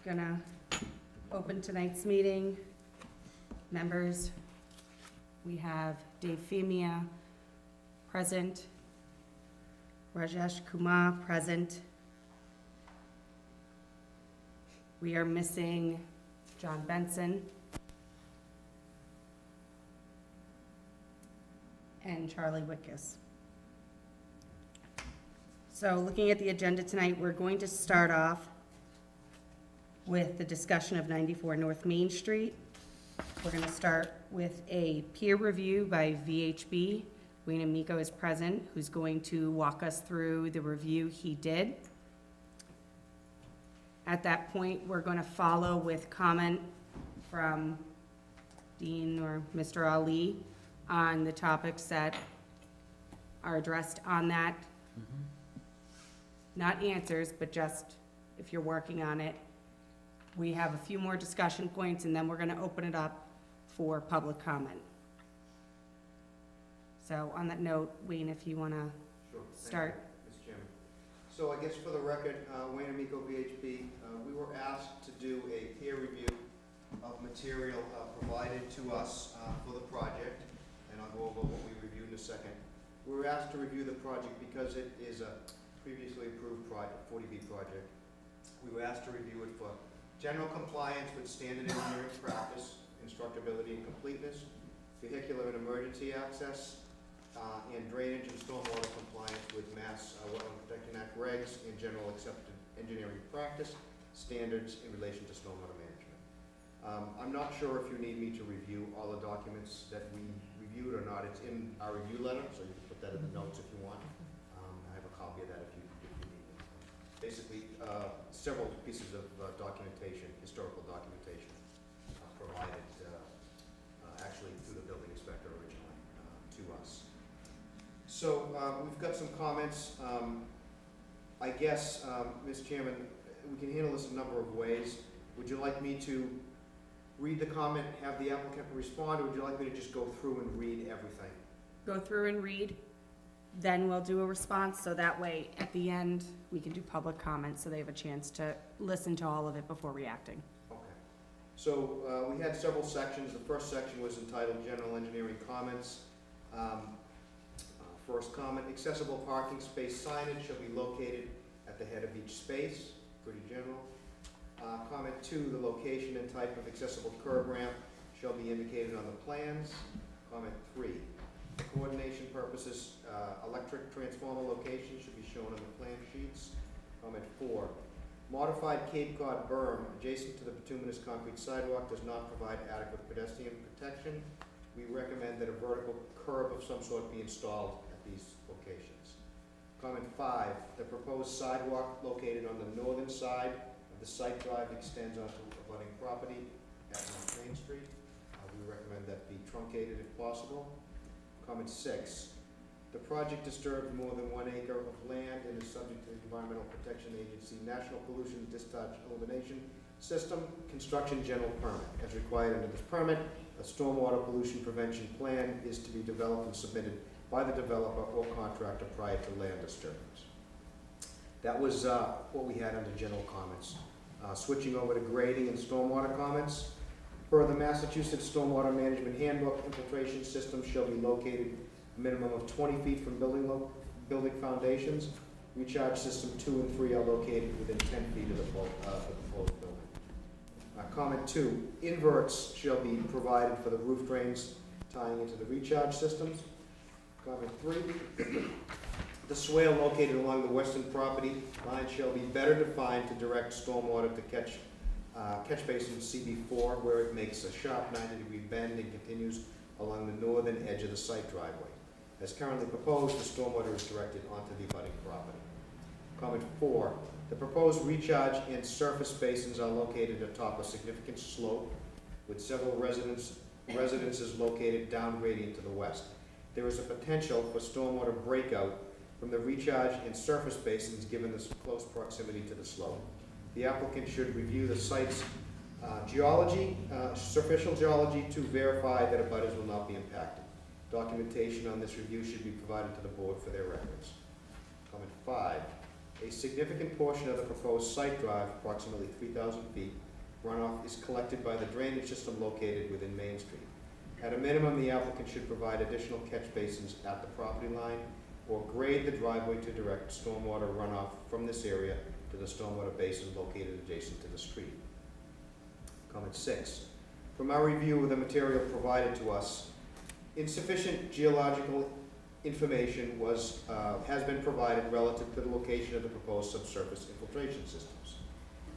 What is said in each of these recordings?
gonna open tonight's meeting. Members, we have Dave Femia present, Rajesh Kumar present. We are missing John Benson and Charlie Wickus. So looking at the agenda tonight, we're going to start off with the discussion of 94 North Main Street. We're going to start with a peer review by VHB. Wayne Amico is present, who's going to walk us through the review he did. At that point, we're going to follow with comment from Dean or Mr. Ali on the topics that are addressed on that. Not answers, but just if you're working on it. We have a few more discussion points, and then we're going to open it up for public comment. So on that note, Wayne, if you want to start. Mr. Chairman. So I guess for the record, Wayne Amico, VHB, we were asked to do a peer review of material provided to us for the project, and I'll go over what we reviewed in a second. We were asked to review the project because it is a previously approved project, 40B project. We were asked to review it for general compliance with standard engineering practice, constructability and completeness, vehicular and emergency access, and drainage and stormwater compliance with Mass Wetland Protection Act regs and general accepted engineering practice standards in relation to stormwater management. I'm not sure if you need me to review all the documents that we reviewed or not. It's in our review letter, so you can put that in the notes if you want. I have a copy of that if you need it. Basically, several pieces of documentation, historical documentation, provided actually through the building inspector originally to us. So we've got some comments. I guess, Mr. Chairman, we can handle this a number of ways. Would you like me to read the comment, have the applicant respond, or would you like me to just go through and read everything? Go through and read, then we'll do a response, so that way, at the end, we can do public comment, so they have a chance to listen to all of it before reacting. Okay. So we had several sections. The first section was entitled General Engineering Comments. First comment, accessible parking space signage shall be located at the head of each space. Pretty general. Comment 2, the location and type of accessible curb ramp shall be indicated on the plans. Comment 3, for coordination purposes, electric transformer location should be shown on the plan sheets. Comment 4, modified Cape Cod berm adjacent to the bituminous concrete sidewalk does not provide adequate pedestrian protection. We recommend that a vertical curb of some sort be installed at these locations. Comment 5, the proposed sidewalk located on the northern side of the site drive extends onto abutting property at North Main Street. We recommend that be truncated if possible. Comment 6, the project disturbs more than 1 acre of land and is subject to the Environmental Protection Agency National Pollution Discharge Elimination System Construction General Permit. As required under this permit, a stormwater pollution prevention plan is to be developed and submitted by the developer or contractor prior to land disturbance. That was what we had under general comments. Switching over to grading and stormwater comments. Per the Massachusetts Stormwater Management Handbook, infiltration systems shall be located a minimum of 20 feet from building foundations. Recharge system 2 and 3 are located within 10 feet of the proposed building. Comment 2, inverts shall be provided for the roof drains tying into the recharge systems. Comment 3, the swale located along the western property line shall be better defined to direct stormwater to catch basin CB4 where it makes a sharp 90-degree bend and continues along the northern edge of the site driveway. As currently proposed, the stormwater is directed onto the abutting property. Comment 4, the proposed recharge and surface basins are located atop a significant slope with several residences located down gradient to the west. There is a potential for stormwater breakout from the recharge and surface basins given the close proximity to the slope. The applicant should review the site's geology, superficial geology to verify that abutters will not be impacted. Documentation on this review should be provided to the board for their records. Comment 5, A significant portion of the proposed site drive, approximately 3,000 feet, runoff is collected by the drainage system located within Main Street. At a minimum, the applicant should provide additional catch basins at the property line or grade the driveway to direct stormwater runoff from this area to the stormwater basin located adjacent to the street. Comment 6. From our review of the material provided to us, insufficient geological information has been provided relative to the location of the proposed subsurface infiltration systems.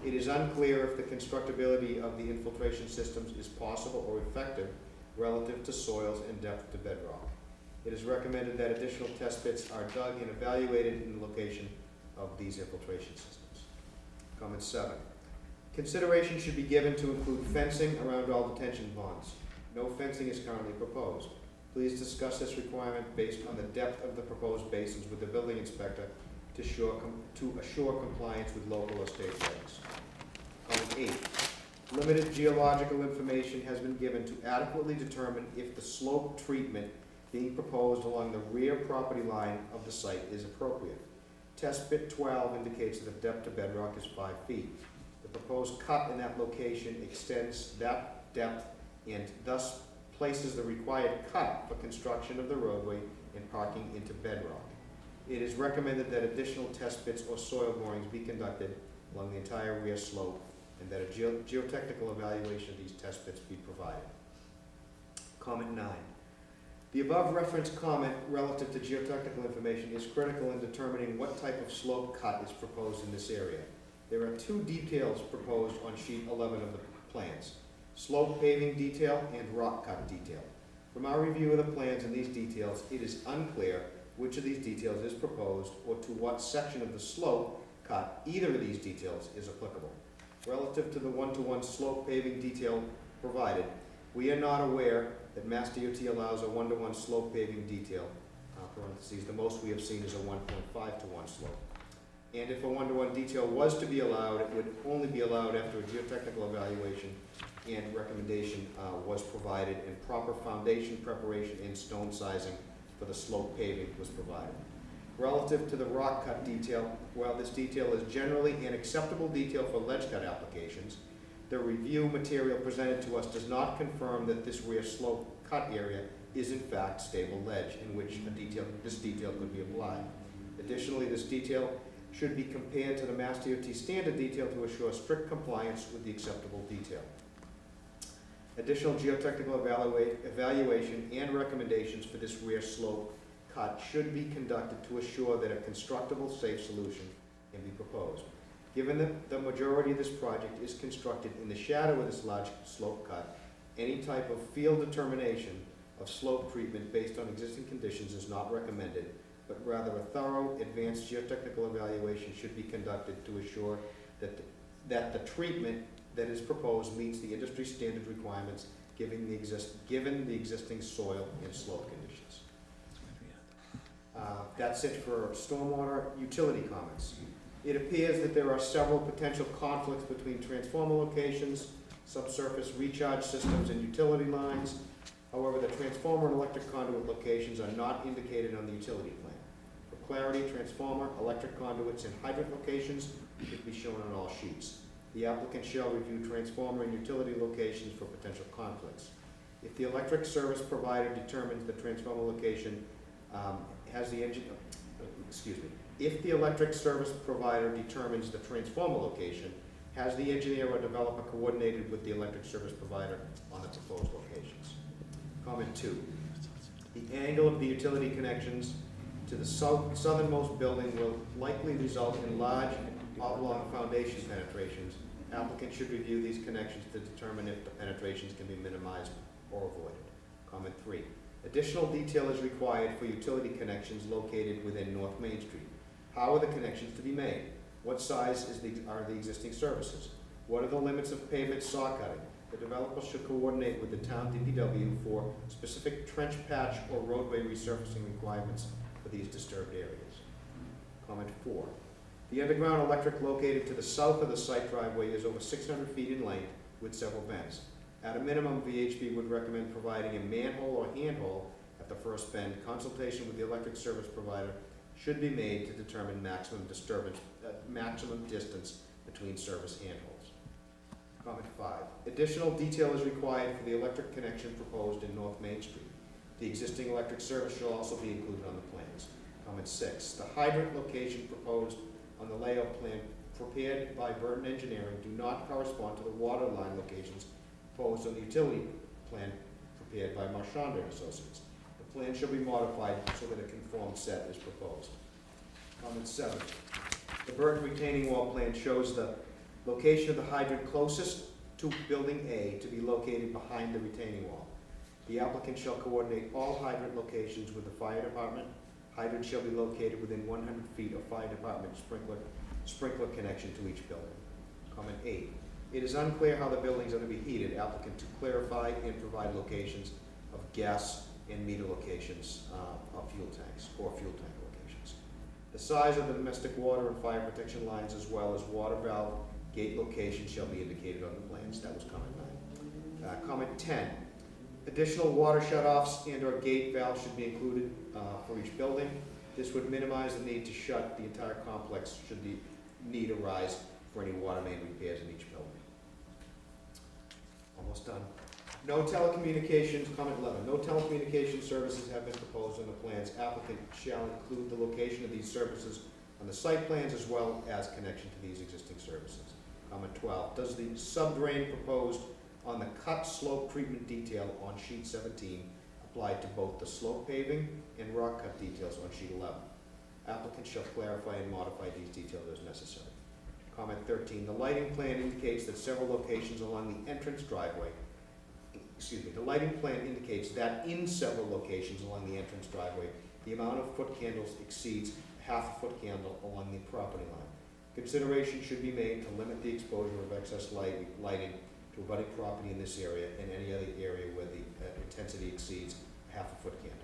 It is unclear if the constructability of the infiltration systems is possible or effective relative to soils and depth to bedrock. It is recommended that additional test pits are dug and evaluated in the location of these infiltration systems. Comment 7. Consideration should be given to include fencing around all detention ponds. No fencing is currently proposed. Please discuss this requirement based on the depth of the proposed basins with the building inspector to assure compliance with local or state regs. Comment 8. Limited geological information has been given to adequately determine if the slope treatment being proposed along the rear property line of the site is appropriate. Test pit 12 indicates that the depth to bedrock is 5 feet. The proposed cut in that location extends that depth and thus places the required cut for construction of the roadway and parking into bedrock. It is recommended that additional test pits or soil borings be conducted along the entire rear slope and that a geotechnical evaluation of these test pits be provided. Comment 9. The above referenced comment relative to geotechnical information is critical in determining what type of slope cut is proposed in this area. There are 2 details proposed on sheet 11 of the plans: slope paving detail and rock cut detail. From our review of the plans and these details, it is unclear which of these details is proposed or to what section of the slope cut either of these details is applicable. Relative to the one-to-one slope paving detail provided, we are not aware that Mass DOT allows a one-to-one slope paving detail, parentheses, the most we have seen is a 1.5-to-1 slope. And if a one-to-one detail was to be allowed, it would only be allowed after a geotechnical evaluation and recommendation was provided and proper foundation preparation and stone sizing for the slope paving was provided. Relative to the rock cut detail, while this detail is generally an acceptable detail for ledge cut applications, the review material presented to us does not confirm that this rear slope cut area is in fact stable ledge in which this detail could be applied. Additionally, this detail should be compared to the Mass DOT standard detail to assure strict compliance with the acceptable detail. Additional geotechnical evaluation and recommendations for this rear slope cut should be conducted to assure that a constructible, safe solution can be proposed. Given that the majority of this project is constructed in the shadow of this large slope cut, any type of field determination of slope treatment based on existing conditions is not recommended, but rather a thorough, advanced geotechnical evaluation should be conducted to assure that the treatment that is proposed meets the industry standard requirements given the existing soil and slope conditions. That's it for stormwater utility comments. It appears that there are several potential conflicts between transformer locations, subsurface recharge systems, and utility lines. However, the transformer and electric conduit locations are not indicated on the utility plan. For clarity, transformer, electric conduits, and hydrant locations should be shown on all sheets. The applicant shall review transformer and utility locations for potential conflicts. If the electric service provider determines the transformer location if the electric service provider determines the transformer location, has the engineer or developer coordinated with the electric service provider on the proposed locations? Comment 2. The angle of the utility connections to the southernmost building will likely result in large oblong foundation penetrations. Applicant should review these connections to determine if the penetrations can be minimized or avoided. Comment 3. Additional detail is required for utility connections located within North Main Street. How are the connections to be made? What size are the existing services? What are the limits of pavement saw cutting? The developer should coordinate with the town DPW for specific trench patch or roadway resurfacing requirements for these disturbed areas. Comment 4. The underground electric located to the south of the site driveway is over 600 feet in length with several bends. At a minimum, VHB would recommend providing a manhole or handhole at the first bend, consultation with the electric service provider should be made to determine maximum distance between service handholds. Comment 5, additional detail is required for the electric connection proposed in North Main Street. The existing electric service shall also be included on the plans. Comment 6, the hydrant location proposed on the layout plan prepared by Burton Engineering do not correspond to the water line locations proposed on the utility plan prepared by Marchand and Associates. The plan shall be modified so that a conformed set is proposed. Comment 7, the Burton retaining wall plan shows the location of the hydrant closest to building A to be located behind the retaining wall. The applicant shall coordinate all hydrant locations with the fire department. Hydrants shall be located within 100 feet of fire department sprinkler connection to each building. Comment 8, it is unclear how the buildings are to be heated. Applicant to clarify and provide locations of gas and meter locations of fuel tanks or fuel tank locations. The size of the domestic water and fire protection lines as well as water valve gate locations shall be indicated on the plans. That was comment 9. Comment 10, additional water shutoffs and or gate valves should be included for each building. This would minimize the need to shut the entire complex should the need arise for any water main repairs in each building. Almost done. No telecommunications, comment 11, no telecommunication services have been proposed on the plans. Applicant shall include the location of these services on the site plans as well as connection to these existing services. Comment 12, does the subdrain proposed on the cut slope treatment detail on sheet 17 apply to both the slope paving and rock cut details on sheet 11? Applicant shall clarify and modify these details as necessary. Comment 13, the lighting plan indicates that several locations along the entrance driveway, the lighting plan indicates that in several locations along the entrance driveway, the amount of foot candles exceeds half a foot candle along the property line. Consideration should be made to limit the exposure of excess lighting to abutting property in this area and any other area where the intensity exceeds half a foot candle.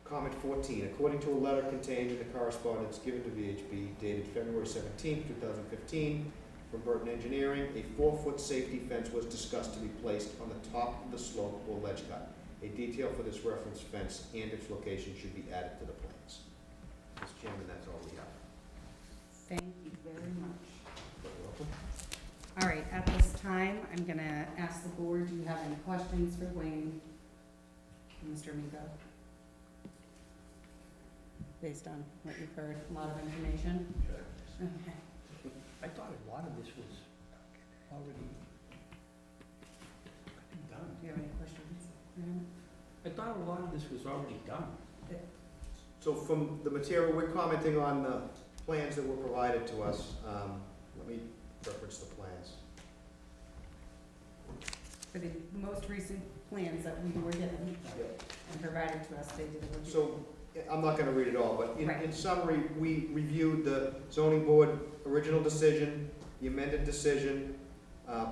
Comment 14, according to a letter contained in the correspondence given to VHB dated February 17, 2015, from Burton Engineering, a 4-foot safety fence was discussed to be placed on the top of the slope or ledge cut. A detail for this reference fence and its location should be added to the plans. Mr. Chairman, that's all we have. Thank you very much. You're welcome. All right, at this time, I'm gonna ask the board, do you have any questions for Wayne? Mr. Miko? Based on what you've heard, a lot of information? Okay. I thought a lot of this was already done. Do you have any questions? I thought a lot of this was already done. So from the material, we're commenting on the plans that were provided to us. Let me reference the plans. For the most recent plans that we were given Yep. and provided to us, they did a review. So, I'm not gonna read it all, but in Right. summary, we reviewed the zoning board original decision, the amended decision,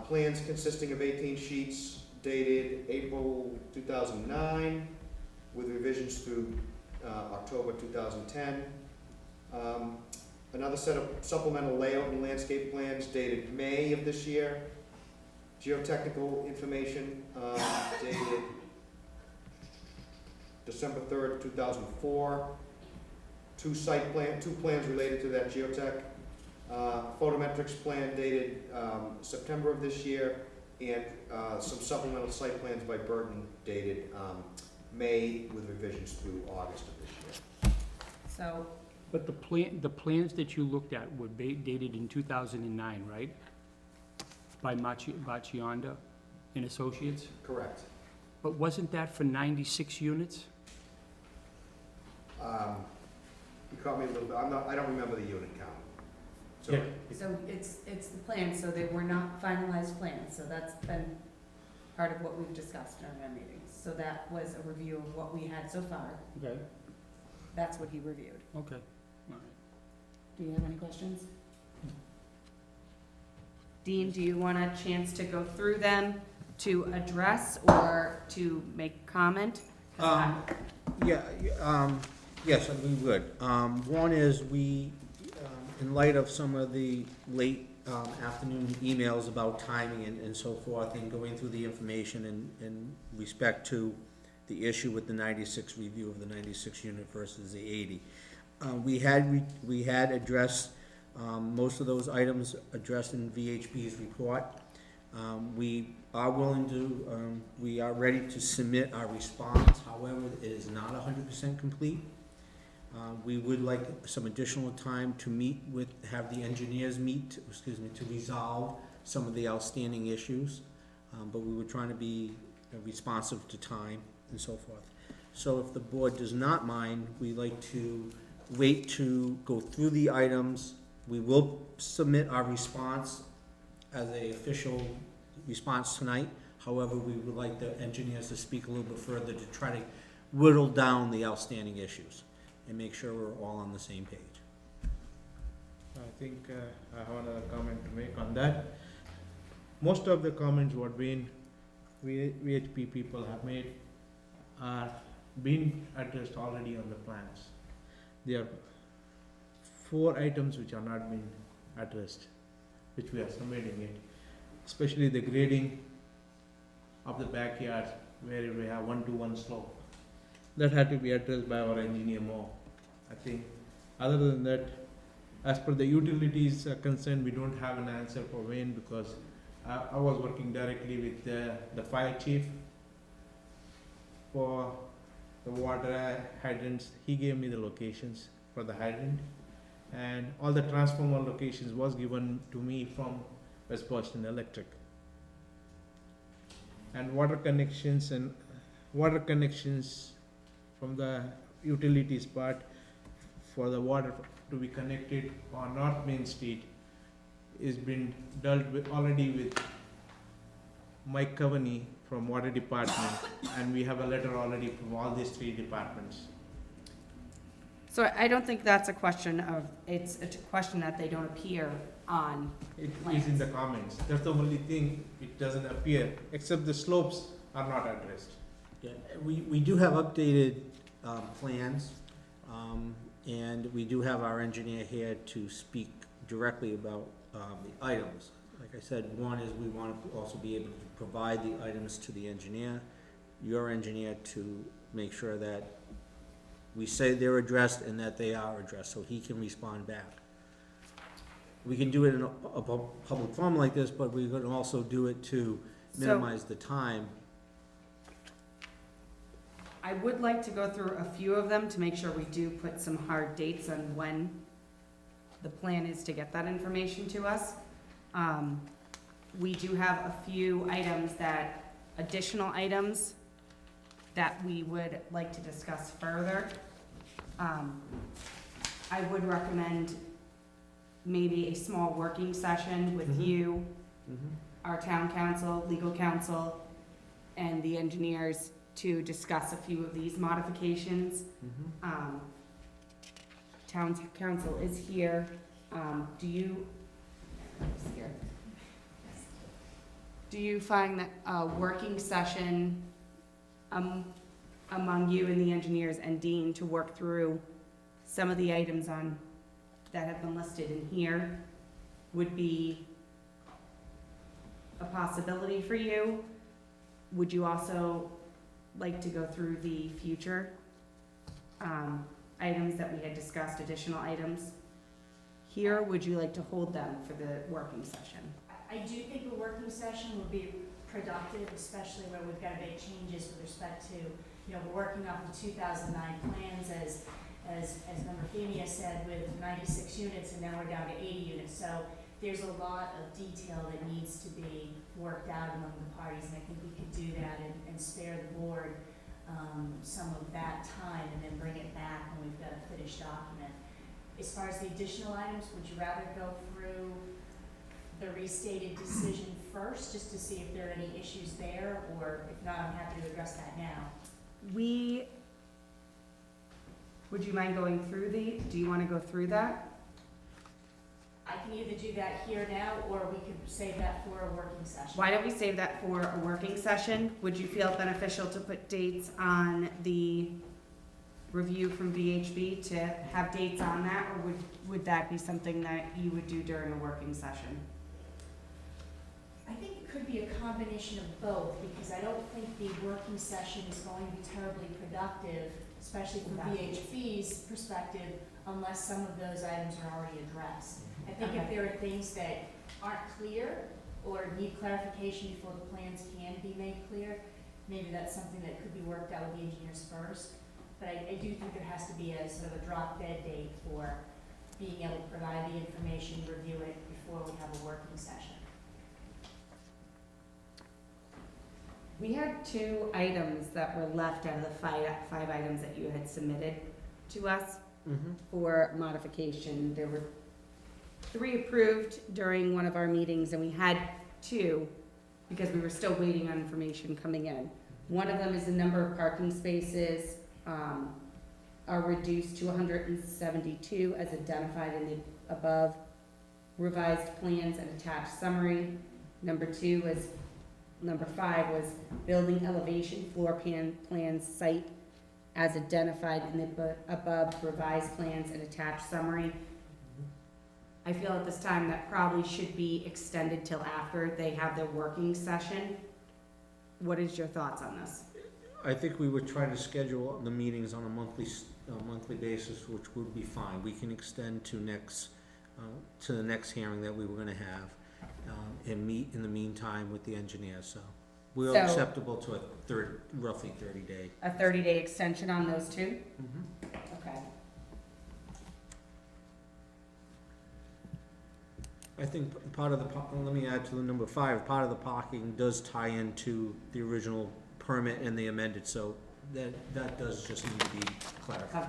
plans consisting of 18 sheets dated April 2009, with revisions through October 2010. Another set of supplemental layout and landscape plans dated May of this year. Geotechnical information dated December 3rd, 2004. Two plans related to that geotech. Photometrics plan dated September of this year, and some supplemental site plans by Burton dated May with revisions through August of this year. So, But the plans that you looked at were dated in 2009, right? By Marchionda and Associates? Correct. But wasn't that for 96 units? You caught me a little bit, I don't remember the unit count. So, Yeah. so it's the plans, so they were not finalized plans, so that's been part of what we've discussed during our meetings. So that was a review of what we had so far. Okay, That's what he reviewed. okay, all right. Do you have any questions? Dean, do you want a chance to go through them to address or to make comment? 'Cause Yes, we would. One is in light of some of the late afternoon emails about timing and so forth, and going through the information in respect to the issue with the 96 review of the 96 unit versus the 80. We had addressed, most of those items addressed in VHB's report. We are willing to, we are ready to submit our response, however, it is not 100% complete. We would like some additional time to have the engineers meet, to resolve some of the outstanding issues. But we were trying to be responsive to time and so forth. So if the board does not mind, we'd like to wait to go through the items. We will submit our response as an official response tonight. However, we would like the engineers to speak a little bit further to try to whittle down the outstanding issues and make sure we're all on the same page. I think I have another comment to make on that. Most of the comments what VHP people have made are being addressed already on the plans. There are 4 items which are not being addressed, which we are submitting it, especially the grading of the backyard where we have 1-to-1 slope. That had to be addressed by our engineer more. I think other than that, as per the utilities concern, we don't have an answer for Wayne because I was working directly with the fire chief for the water hydrants. He gave me the locations for the hydrant, and all the transformer locations was given to me from West Boylston Electric. And water connections from the utilities part for the water to be connected on North Main Street is been dealt with already with Mike Coveney from Water Department, and we have a letter already from all these 3 departments. So I don't think that's a question of, it's a question that they don't appear on. It is in the comments. That's the only thing, it doesn't appear, except the slopes are not addressed. Yeah, we do have updated plans, and we do have our engineer here to speak directly about the items. Like I said, one is we want to also be able to provide the items to the engineer, your engineer, to make sure that we say they're addressed and that they are addressed, so he can respond back. We can do it in a public forum like this, but we can also do it to minimize the time. I would like to go through a few of them to make sure we do put some hard dates on when the plan is to get that information to us. We do have a few additional items that we would like to discuss further. I would recommend maybe a small working session with you, our town council, legal counsel, and the engineers to discuss a few of these modifications. Town council is here. Do you find that a working session among you and the engineers and Dean to work through some of the items that have been listed in here would be a possibility for you? Would you also like to go through the future items that we had discussed, additional items here? Would you like to hold them for the working session? I do think a working session would be productive, especially where we've got big changes with respect to, we're working off the 2009 plans as Member Femia said, with 96 units, and now we're down to 80 units. So there's a lot of detail that needs to be worked out among the parties, and I think we could do that and spare the board some of that time and then bring it back when we've got a finished document. As far as the additional items, would you rather go through the restated decision first, just to see if there are any issues there, or if not, I'm happy to address that now. Would you mind going through do you want to go through that? I can either do that here now, or we could save that for a working session. Why don't we save that for a working session? Would you feel it beneficial to put dates on the review from VHB, to have dates on that, or would that be something that you would do during a working session? I think it could be a combination of both, because I don't think the working session is going to be terribly productive, especially from VHB's perspective, unless some of those items are already addressed. I think if Okay. there are things that aren't clear or need clarification before the plans can be made clear, maybe that's something that could be worked out with the engineers first. But I do think there has to be a sort of a drop dead date for being able to provide the information, review it before we have a working session. We had 2 items that were left out of the five items that you had submitted to us for modification. There were 3 approved during one of our meetings, and we had 2 because we were still waiting on information coming in. One of them is the number of parking spaces are reduced to 172 as identified in the above revised plans and attached summary. Number 5 was building elevation floor plans site as identified in the above revised plans and attached summary. I feel at this time that probably should be extended till after they have their working session. What is your thoughts on this? I think we would try to schedule the meetings on a monthly basis, which would be fine. We can extend to the next hearing that we were gonna have, and meet in the meantime with the engineer, so. We're So- acceptable to a roughly 30-day. A 30-day extension on those 2? Okay. I think part of let me add to the number 5, part of the parking does tie into the original permit and the amended, so that does just need to be clarified.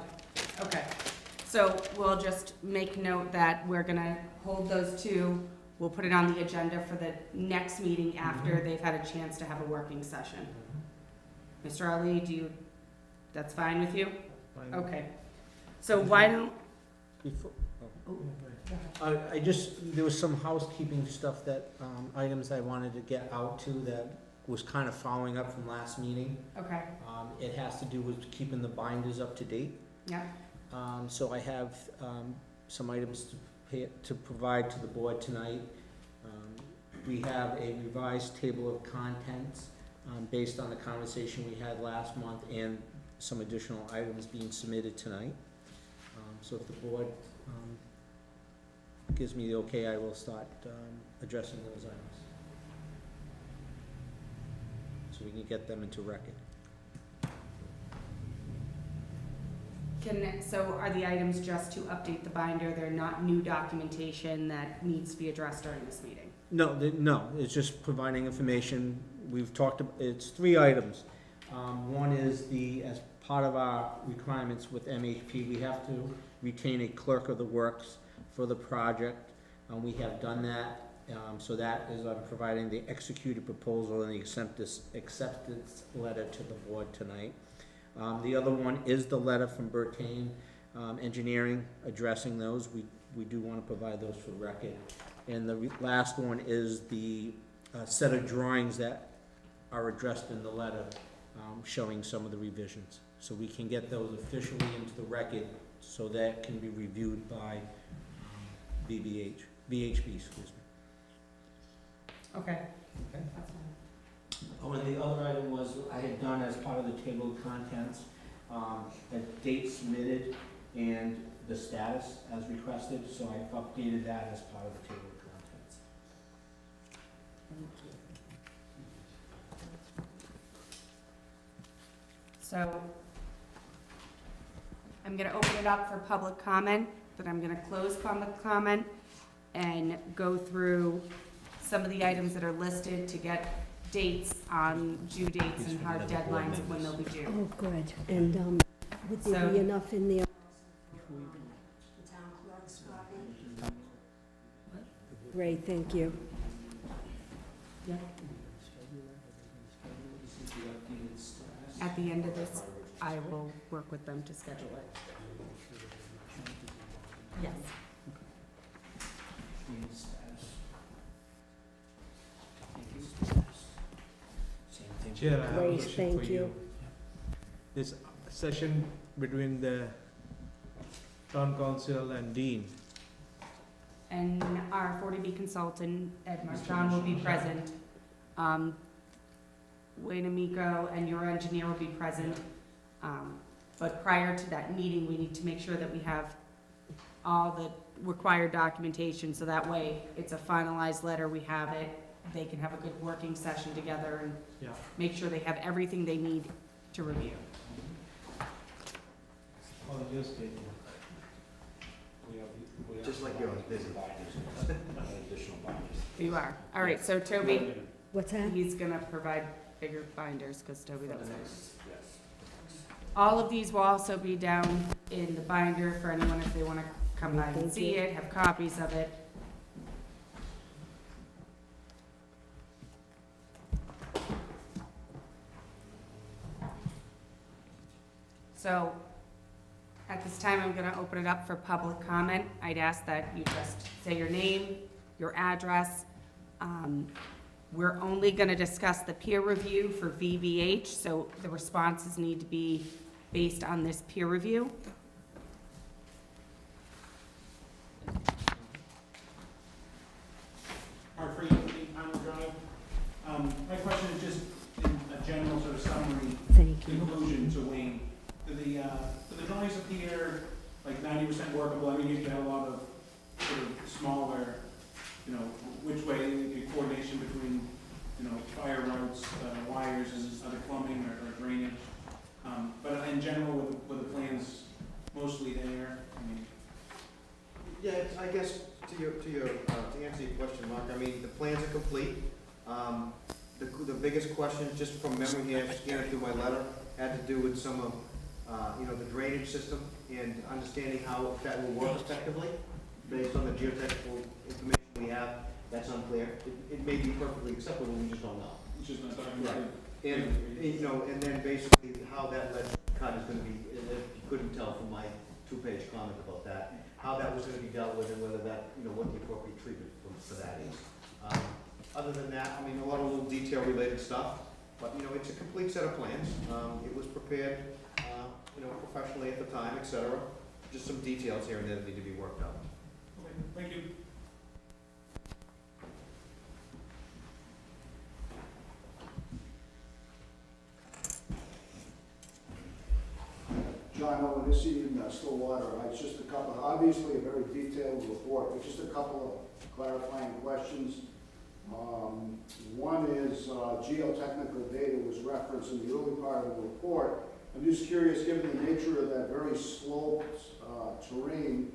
Okay, so we'll just make note that we're gonna hold those 2. We'll put it on the agenda for the next meeting after they've had a chance to have a working session. Mr. Ali, that's fine with you? Fine. Okay. So why don't, Before- oh, there was some housekeeping stuff that, items I wanted to get out to that was kind of following up from last meeting. okay, It has to do with keeping the binders up to date. yeah, So I have, some items to provide to the board tonight. We have a revised table of contents, based on the conversation we had last month and some additional items being submitted tonight. So if the board, gives me the okay, I will start, addressing those items. So we can get them into record. so are the items just to update the binder? They're not new documentation that needs to be addressed during this meeting? No, it's just providing information. We've talked, it's 3 items. One is as part of our requirements with MHP, we have to retain a clerk of the works for the project. We have done that, so that is, I'm providing the executed proposal and the acceptance letter to the board tonight. The other one is the letter from Bertain Engineering addressing those. We do want to provide those for record. And the last one is the set of drawings that are addressed in the letter, showing some of the revisions. So we can get those officially into the record, so that can be reviewed by VHB, excuse me. Okay. Okay. That's fine. Oh, and the other item was, I had done as part of the table of contents, a date submitted and the status as requested, so I updated that as part of the table of contents. Thank you. So, I'm gonna open it up for public comment, but I'm gonna close public comment and go through some of the items that are listed to get dates on due dates and hard deadlines of when they'll be due. Oh, good. And would there be So- enough in there? The town clerk's copy. Great, thank you. Yep. At the end of this, I will work with them to schedule it. Yes. Chair, I have a Great, question thank for you. you. This session between the town council and dean, And our 40B consultant, Ed Marchand, will be present. Wayne Amico and your engineer will be present. But prior to that meeting, we need to make sure that we have all the required documentation, so that way it's a finalized letter, we have it, they can have a good working session together and Yeah. make sure they have everything they need to review. Oh, just take Just like yours, busy. You are. All right, so Toby, What's that? he's gonna provide bigger binders, because Toby doesn't. All of these will also be down in the binder for anyone if they wanna come by and Thank see you. it, have copies of it. So, at this time, I'm gonna open it up for public comment. I'd ask that you just say your name, your address. We're only gonna discuss the peer review for VVH, so the responses need to be based on this peer review. Hartford, Pine Drive. My question is just in a general sort of summary Thank you. conclusion to Wayne. Do the drawings appear like 90% workable? I mean, you have a lot of sort of smaller, which way, the coordination between, fire routes, wires and other plumbing or drainage. But in general, with the plans mostly there, I mean, Yeah, I guess to answer your question, Mark, I mean, the plans are complete. The biggest question, just from memory here, scanning through my letter, had to do with some of, the drainage system and understanding how that will work effectively based on the geotechnical information we have. That's unclear. It may be perfectly acceptable, we just don't know. it's just not Right. documented. And then basically how that ledge cut is gonna be, if you couldn't tell from my two-page comment about that, how that was gonna be dealt with and whether that, what the appropriate treatment for that is. Other than that, I mean, a lot of little detail-related stuff, but, it's a complete set of plans. It was prepared, professionally at the time, et cetera. Just some details here and there that need to be worked out. Okay, thank you. John Owen, this evening, Stillwater, it's just a couple, obviously a very detailed report, but just a couple of clarifying questions. One is geotechnical data was referenced in the early part of the report. I'm just curious, given the nature of that very sloped terrain,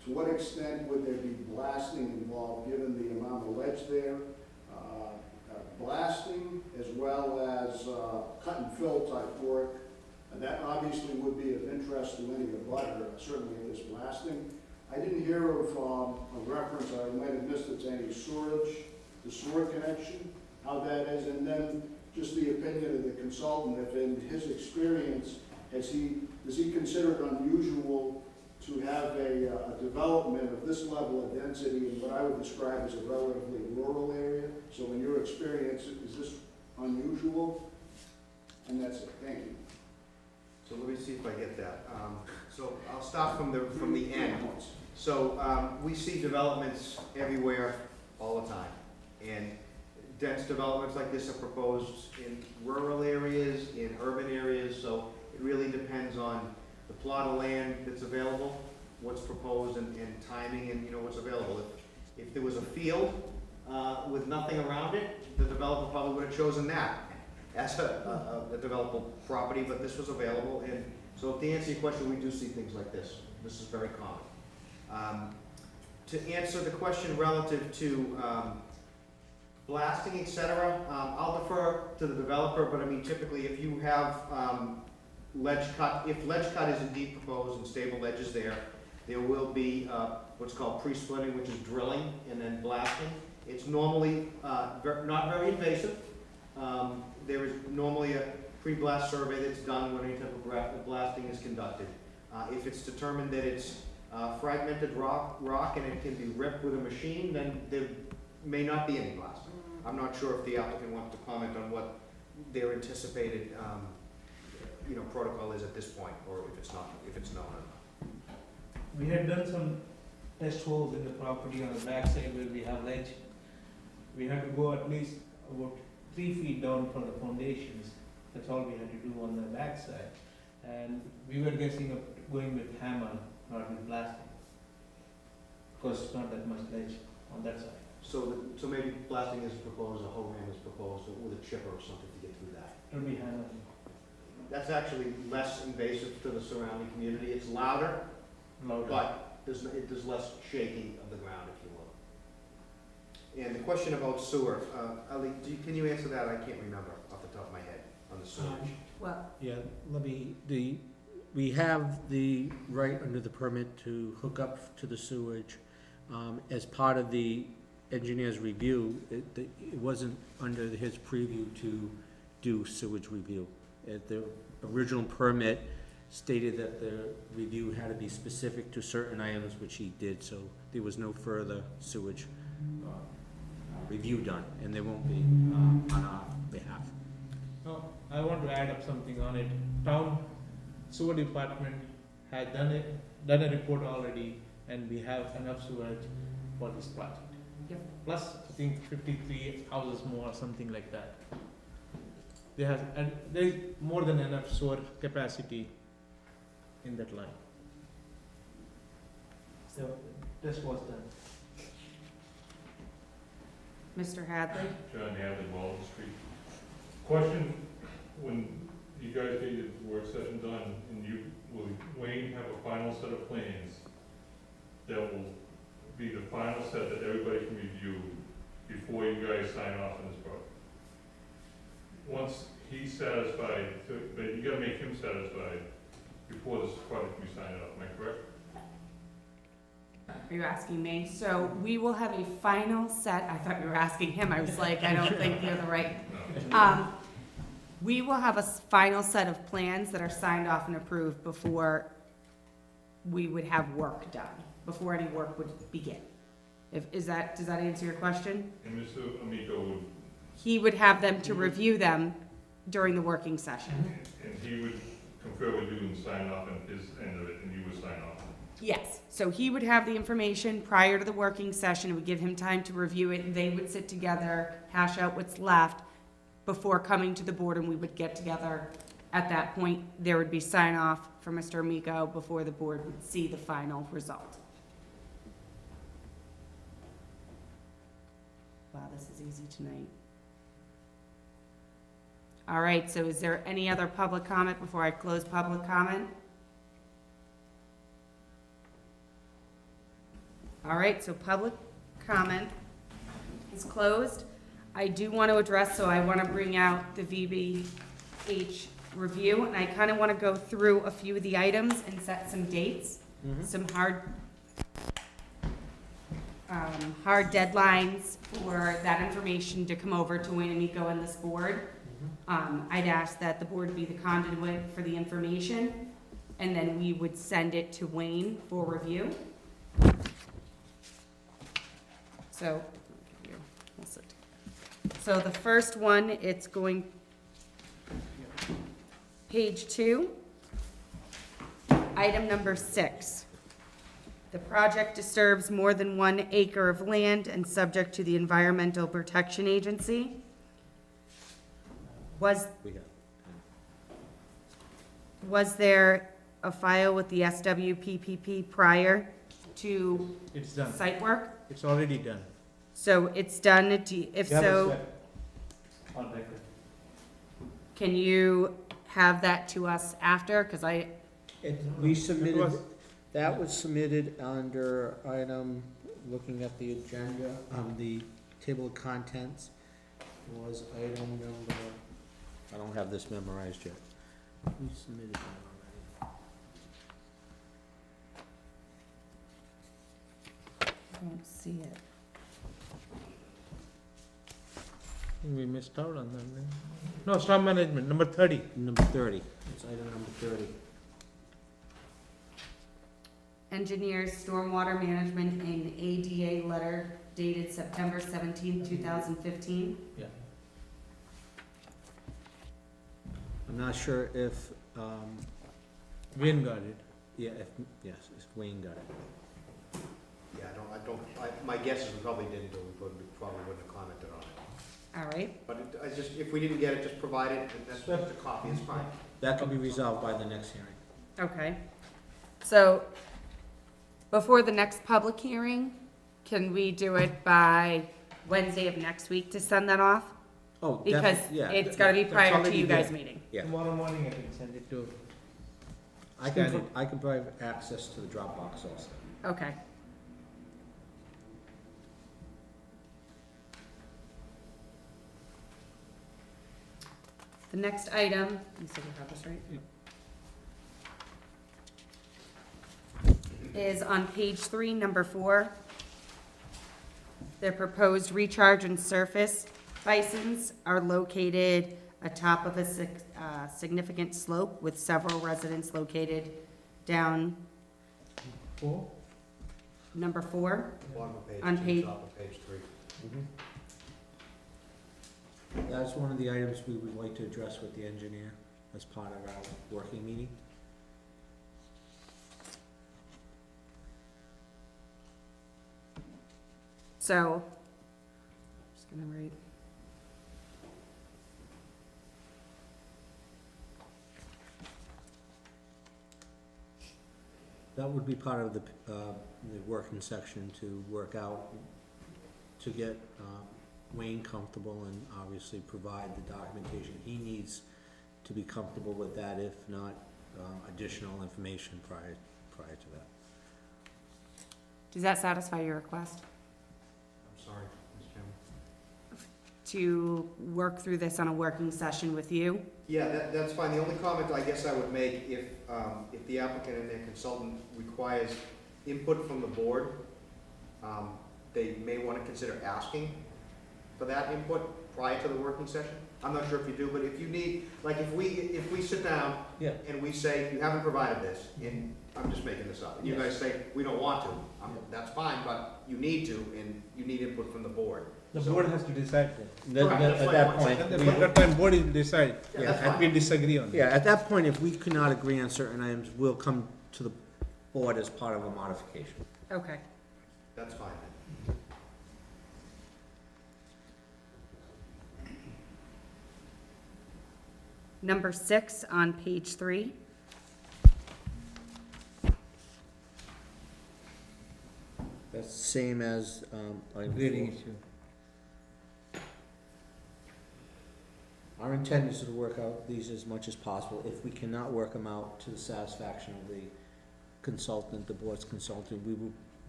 to what extent would there be blasting involved, given the amount of ledge there? Blasting as well as cut and fill type work. And that obviously would be of interest to any abutter, certainly in this blasting. I didn't hear of a reference, I might have missed it, to any sewerage, the sewer connection, how that is, and then just the opinion of the consultant, if in his experience, does he consider it unusual to have a development of this level of density in what I would describe as a relatively rural area? So in your experience, is this unusual? And that's it, thank you. So let me see if I get that. So I'll start from the end. So we see developments everywhere all the time. And dense developments like this are proposed in rural areas, in urban areas, so it really depends on the plot of land that's available, what's proposed and timing and, what's available. If there was a field with nothing around it, the developer probably would have chosen that as a developable property, but this was available, and so to answer your question, we do see things like this. This is very common. To answer the question relative to blasting, et cetera, I'll defer to the developer, but I mean, typically, if you have ledge cut, if ledge cut is indeed proposed and stable ledge is there will be what's called pre-splitting, which is drilling and then blasting. It's normally not very invasive. There is normally a pre-blast survey that's done when any type of blasting is conducted. If it's determined that it's fragmented rock and it can be ripped with a machine, then there may not be any blasting. I'm not sure if the applicant wants to comment on what their anticipated, protocol is at this point, or if it's known or not. We had done some test holes in the property on the backside where we have ledge. We had to go at least about 3 feet down from the foundations. That's all we had to do on the backside. And we were guessing of going with hammer, not with blasting. Because it's not that much ledge on that side. So maybe blasting is proposed, a whole ram is proposed, with a chipper or something to get through that. It'll be hammer. That's actually less invasive to the surrounding community. It's louder, Louder. but there's less shaking of the ground, if you will. And the question about sewer, Ali, can you answer that? I can't remember off the top of my head on the sewage. Well, Yeah, we have the right under the permit to hook up to the sewage. As part of the engineer's review, it wasn't under his preview to do sewage review. The original permit stated that the review had to be specific to certain items, which he did, so there was no further sewage review done, and there won't be on our behalf. No, I want to add up something on it. Town sewer department had done a report already, and we have enough sewage for this project. Yep. Plus, I think 53 houses more, or something like that. And there is more than enough sewer capacity in that line. So, this was done. Mr. Hadley? John Hadley, Walton Street. Question, when you guys get your work session done, and will Wayne have a final set of plans that will be the final set that everybody can review before you guys sign off on this project? Once he's satisfied, but you gotta make him satisfied before this project can be signed off, am I correct? Are you asking me? So we will have a final set, I thought you were asking him, I was like, I don't think you're the right. No. We will have a final set of plans that are signed off and approved before we would have work done, before any work would begin. Does that answer your question? And Mr. Amico would, He would have them to review them during the working session. and he would confer with you and sign off on his end of it, and you would sign off. Yes, so he would have the information prior to the working session, it would give him time to review it, and they would sit together, hash out what's left before coming to the board, and we would get together. At that point, there would be sign off for Mr. Amico before the board would see the final result. Wow, this is easy tonight. All right, so is there any other public comment before I close public comment? All right, so public comment is closed. I do want to address, so I want to bring out the VBH review, and I kind of want to go through a few of the items and set some dates, some hard deadlines for that information to come over to Wayne Amico and this board. I'd ask that the board be the conduit for the information, and then we would send it to Wayne for review. So, here, we'll sit. So the first one, it's going, page 2, item number 6. The project disturbs more than 1 acre of land and subject to the Environmental Protection Agency. Was there a file with the SWPPP prior to It's done. site work? It's already done. So it's done, if We have a so, set on record. can you have that to us after? Because We was- submitted, that was submitted under item, looking at the agenda, the table of contents was item number, I don't have this memorized yet. We submitted that already. I don't see it. We missed out on that. then. No, storm management, number 30. Number 30, it's item number 30. Engineers Stormwater Management and ADA letter dated September 17th, 2015. Yeah. I'm not sure if, Wayne got it. yes, if Wayne got it. Yeah, my guess is we probably didn't, but we probably wouldn't have commented on it. All right, right? But I just, if we didn't get it, just provide it, and that's just a copy, it's fine. That can be resolved by the next hearing. Okay. So, before the next public hearing, can we do it by Wednesday of next week to send that off? Oh, Because definitely, yeah. it's gotta be That's prior to already you guys' there. meeting. Yeah. Tomorrow morning I can send it to, I can provide access to the Dropbox also. Okay. The next item, you said you have this right? Is on page 3, number 4. The proposed recharge and surface basins are located atop of a significant slope with several residents located down four. number 4. Bottom of page On 2, page- top of page 3. That's one of the items we would like to address with the engineer as part of our working meeting. So, just gonna write. That would be part of the working section to work out, to get Wayne comfortable and obviously provide the documentation he needs to be comfortable with that, if not additional information prior to that. Does that satisfy your request? I'm sorry, Mr. Chairman. To work through this on a working session with you? Yeah, that's fine. The only comment I guess I would make, if the applicant and their consultant requires input from the board, they may want to consider asking for that input prior to the working session. I'm not sure if you do, but if you need, like, if we sit down Yeah. and we say, you haven't provided this, and I'm just making this up, and you Yes. guys say, we don't want to, that's fine, but you need to, and you need input from the board. The So- board has to decide that. Correct. At that point, At we- that time, board will decide, Yeah, that's and fine. we disagree on it. yeah, at that point, if we could not agree on certain items, we'll come to the board as part of a modification. Okay. That's fine then. Number 6 on page 3. That's the same as item Grading 4. issue. Our intent is to work out these as much as possible. If we cannot work them out to the satisfaction of the consultant, the board's consultant,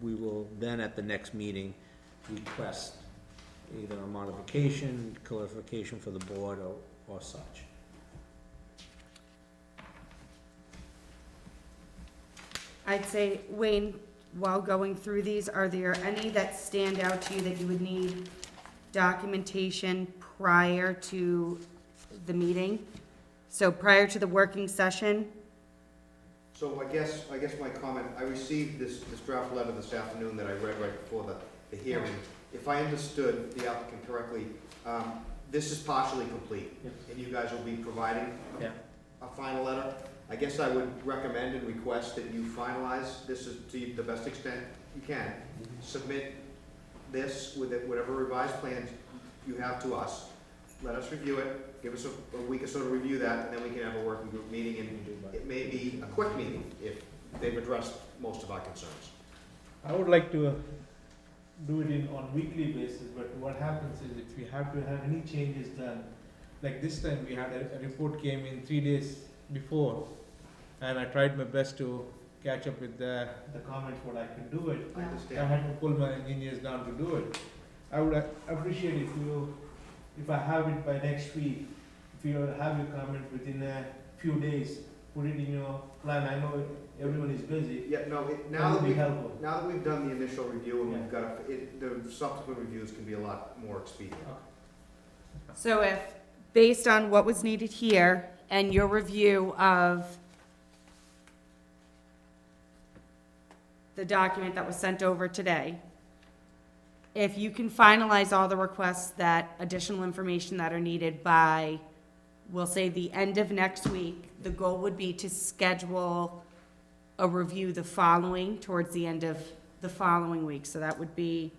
we will then at the next meeting request either a modification, clarification for the board or such. I'd say, Wayne, while going through these, are there any that stand out to you that you would need documentation prior to the meeting? So prior to the working session? So I guess my comment, I received this draft letter this afternoon that I read right before the hearing. If I understood the applicant correctly, this is partially complete, and you guys will be providing Yeah. a final letter. I guess I would recommend and request that you finalize this to the best extent you can. Submit this with whatever revised plans you have to us. Let us review it, give us a week or so to review that, and then we can have a working group meeting, and it may be a quick meeting if they've addressed most of our concerns. I would like to do it on weekly basis, but what happens is if we have to have any changes done, like this time we had a report came in 3 days before, and I tried my best to catch up with the comments what I can do it. I I understand. had to pull my engineers down to do it. I would appreciate if I have it by next week, if you have your comment within a few days, put it in your plan. I know everyone is busy. Yeah, no, That now would that be helpful. we've done the initial review and Yeah. we've got, the subsequent reviews can be a lot more expedient. So if, based on what was needed here and your review of the document that was sent over today, if you can finalize all the requests that, additional information that are needed by, we'll say, the end of next week, the goal would be to schedule a review the following, towards the end of the following week. So that would be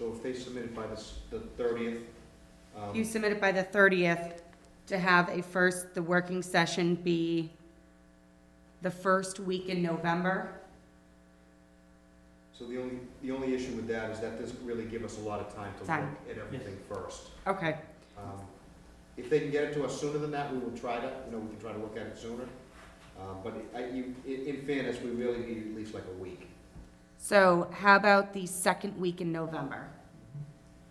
So if they submit it by the 30th, You submit it by the 30th to have the working session be the first week in November. so the only issue with that is that doesn't really give us a lot of time to Time. look at everything first. Okay, If they can get it to us sooner than that, we will try to, we can try to look at it sooner. But in fairness, we really need at least like a week. so how about the second week in November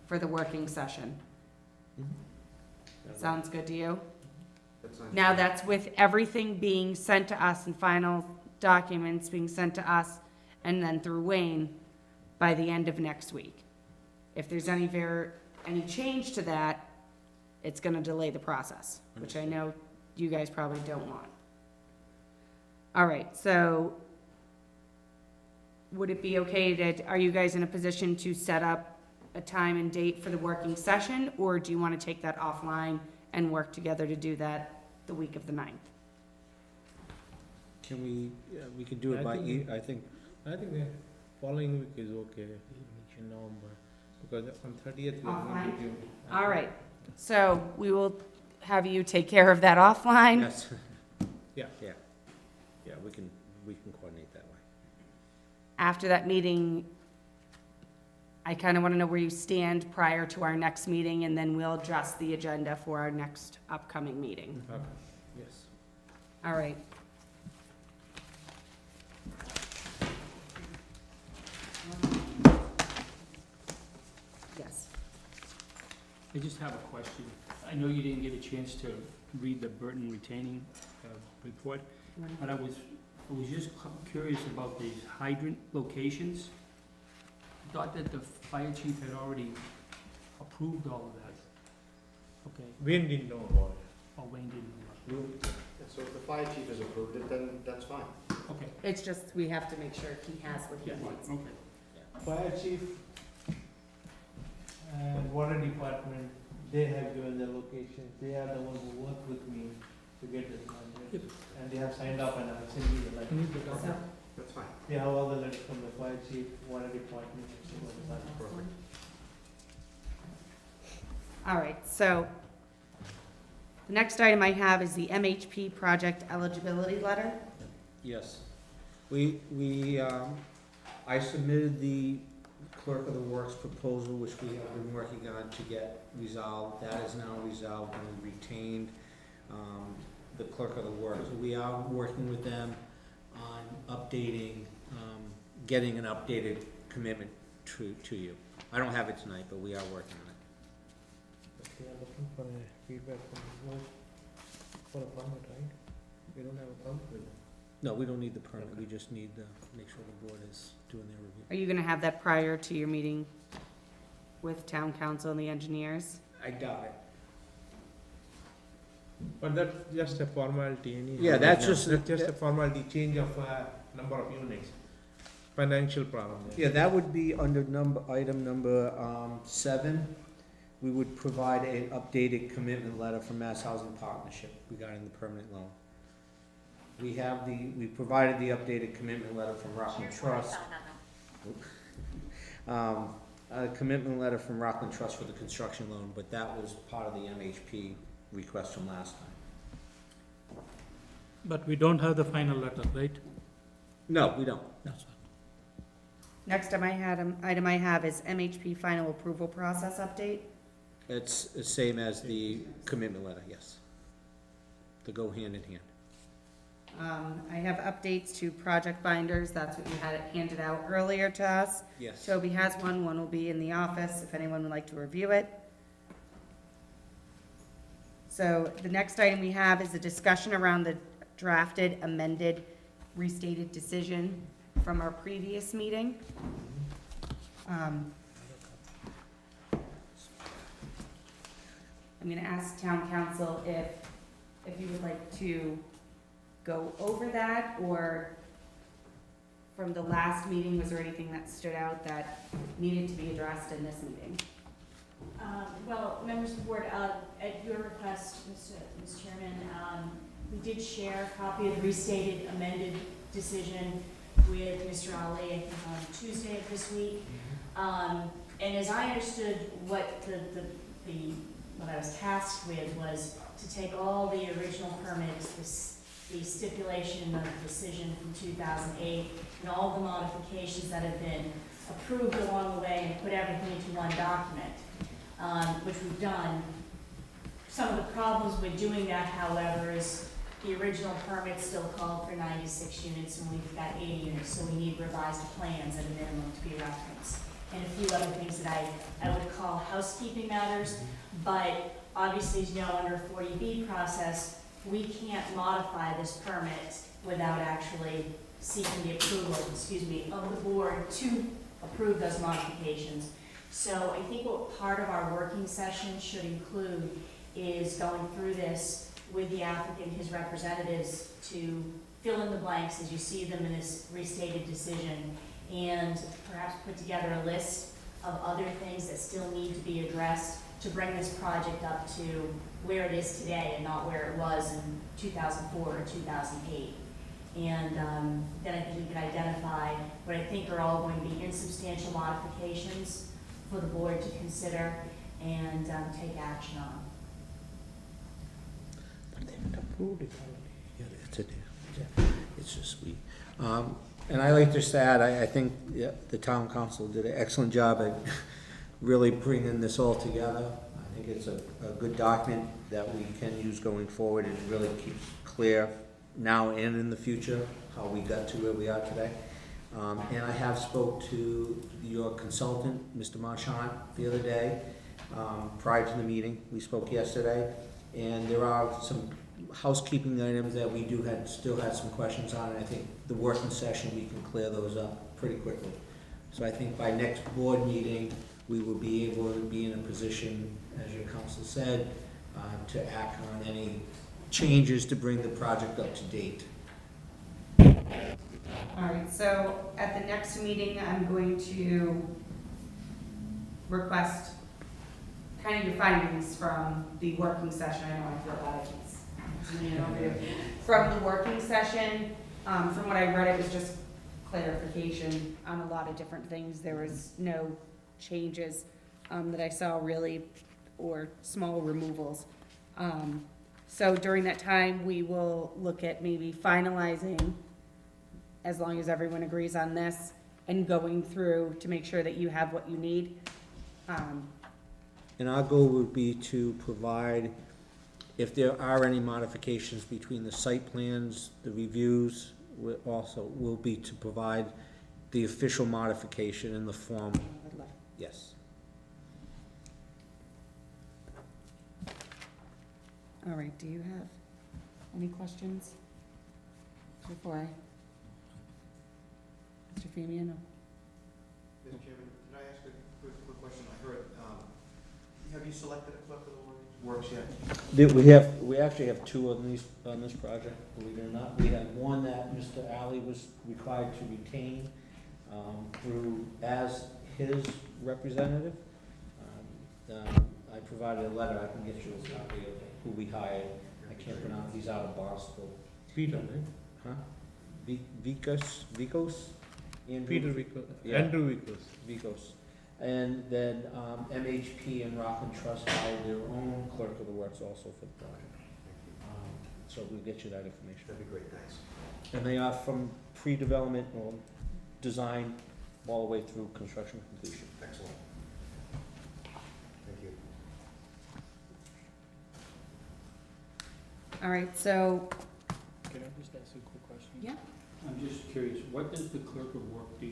for the working session? Sounds good to you? That sounds Now, good. that's with everything being sent to us and final documents being sent to us and then through Wayne by the end of next week. If there's any change to that, it's gonna delay the process, which I know you guys probably don't want. All right, so would it be okay are you guys in a position to set up a time and date for the working session? Or do you wanna take that offline and work together to do that the week of the 9th? Can we can do it by, I think, I think the following week is okay in November, because on 30th we are going Offline? to give. All right, so we will have you take care of that offline. yes. Yeah. Yeah, we can coordinate that way. After that meeting, I kind of want to know where you stand prior to our next meeting, and then we'll adjust the agenda for our next upcoming meeting. Okay, yes. All right. Yes. I just have a question. I know you didn't get a chance to read the Burton retaining report, but I was just curious about these hydrant locations. I thought that the fire chief had already approved all of that. Okay, Wayne didn't know about oh, Wayne didn't know. So if the fire chief has approved it, then that's fine. Okay, It's just, we have to make sure he has what he yeah, wants. okay. it. Fire chief and water department, they have given the location, they are the ones who work with me to get this mandate. And they have signed up and have sent me the letter. So, That's fine. They have all the letters from the fire chief, water department, Perfect. all right, so the next item I have is the MHP project eligibility letter. Yes. I submitted the clerk of the works proposal, which we have been working on to get resolved. That is now resolved, and we retained, the clerk of the works. We are working with them on updating, getting an updated commitment to you. I don't have it tonight, but we are working on it. They are looking for a feedback from the board for a permit, right? We don't have a permit with them. No, we don't need the permit, we just need to make sure the board is doing their review. Are you gonna have that prior to your meeting with town council and the engineers? I doubt it. But that's just a formality anyhow. Yeah, that's just- That's just a formality, change of number of units, financial problem there. Yeah, that would be under item number 7. We would provide an updated commitment letter from Mass Housing Partnership regarding the permanent loan. We provided the updated commitment letter from Rockland Trust. A commitment letter from Rockland Trust for the construction loan, but that was part of the MHP request from last time. But we don't have the final letter, right? No, we don't. That's fine. Next item I have is MHP final approval process update. It's the same as the commitment letter, yes. They go hand in hand. I have updates to project binders, that's what you had it handed out earlier to us. Yes. Toby has one will be in the office if anyone would like to review it. So the next item we have is a discussion around the drafted, amended, restated decision from our previous meeting. I'm gonna ask town council if you would like to go over that, or from the last meeting, was there anything that stood out that needed to be addressed in this meeting? Well, members of the board, at your request, Mr. Chairman, we did share a copy of the restated amended decision with Mr. Ali, I think on Tuesday of this week. And as I understood, what what I was tasked with was to take all the original permits, the stipulation of the decision from 2008, and all the modifications that have been approved along the way, and put everything into one document, which we've done. Some of the problems with doing that, however, is the original permit still called for 96 units, and we've got 80 units, so we need revised plans at a minimum to be referenced. And a few other things that I would call housekeeping matters, but obviously, as you know, under a 40B process, we can't modify this permit without actually seeking the approval, of the board to approve those modifications. So I think what part of our working session should include is going through this with the applicant, his representatives, to fill in the blanks as you see them in this restated decision, and perhaps put together a list of other things that still need to be addressed to bring this project up to where it is today and not where it was in 2004 or 2008. And then I think we can identify what I think are all going to be insubstantial modifications for the board to consider and take action on. But they haven't approved it already. Yeah, it's a, yeah, it's just sweet. And I like to add, I think the town council did an excellent job at really bringing this all together. I think it's a good document that we can use going forward. It really keeps clear now and in the future how we got to where we are today. And I have spoke to your consultant, Mr. Marchant, the other day, prior to the meeting. We spoke yesterday, and there are some housekeeping items that we still had some questions on, and I think the working session, we can clear those up pretty quickly. So I think by next board meeting, we will be able to be in a position, as your council said, to act on any changes to bring the project up to date. All right, so at the next meeting, I'm going to request kind of your findings from the working session. I know I feel bad, from the working session. From what I read, it was just clarification on a lot of different things. There was no changes that I saw really, or small removals. So during that time, we will look at maybe finalizing, as long as everyone agrees on this, and going through to make sure that you have what you need. And our goal would be to provide, if there are any modifications between the site plans, the reviews, will be to provide the official modification in the form, yes. All right, do you have any questions before I? Mr. Femia, no? Mr. Chairman, can I ask a quick question? I heard, have you selected a clerk of the works yet? We actually have two on this project, believe it or not. We have one that Mr. Alley was required to retain through as his representative. I provided a letter, I can get you a copy of who we hired. I can't pronounce, he's out of Boston. Peter, right? Huh? Vicos? Andrew? Peter Vicos, Yeah. Andrew Vicos. Vicos. And then MHP and Rockland Trust hired their own clerk of the works also for the project. So we'll get you that information. That'd be great, thanks. And they are from pre-development or design all the way through construction completion. Excellent. Thank you. All right, so, Can I just ask a quick question? yeah, I'm just curious, what does the clerk of work do?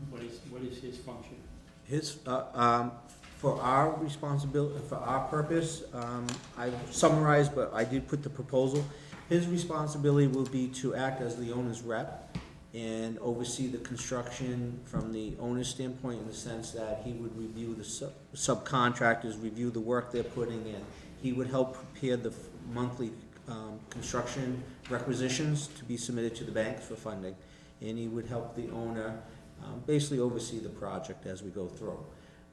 What is his function? His, for our responsibility, for our purpose, I summarized, but I did put the proposal. His responsibility will be to act as the owner's rep and oversee the construction from the owner's standpoint, in the sense that he would review the subcontractors, review the work they're putting in. He would help prepare the monthly construction requisitions to be submitted to the banks for funding. And he would help the owner basically oversee the project as we go through.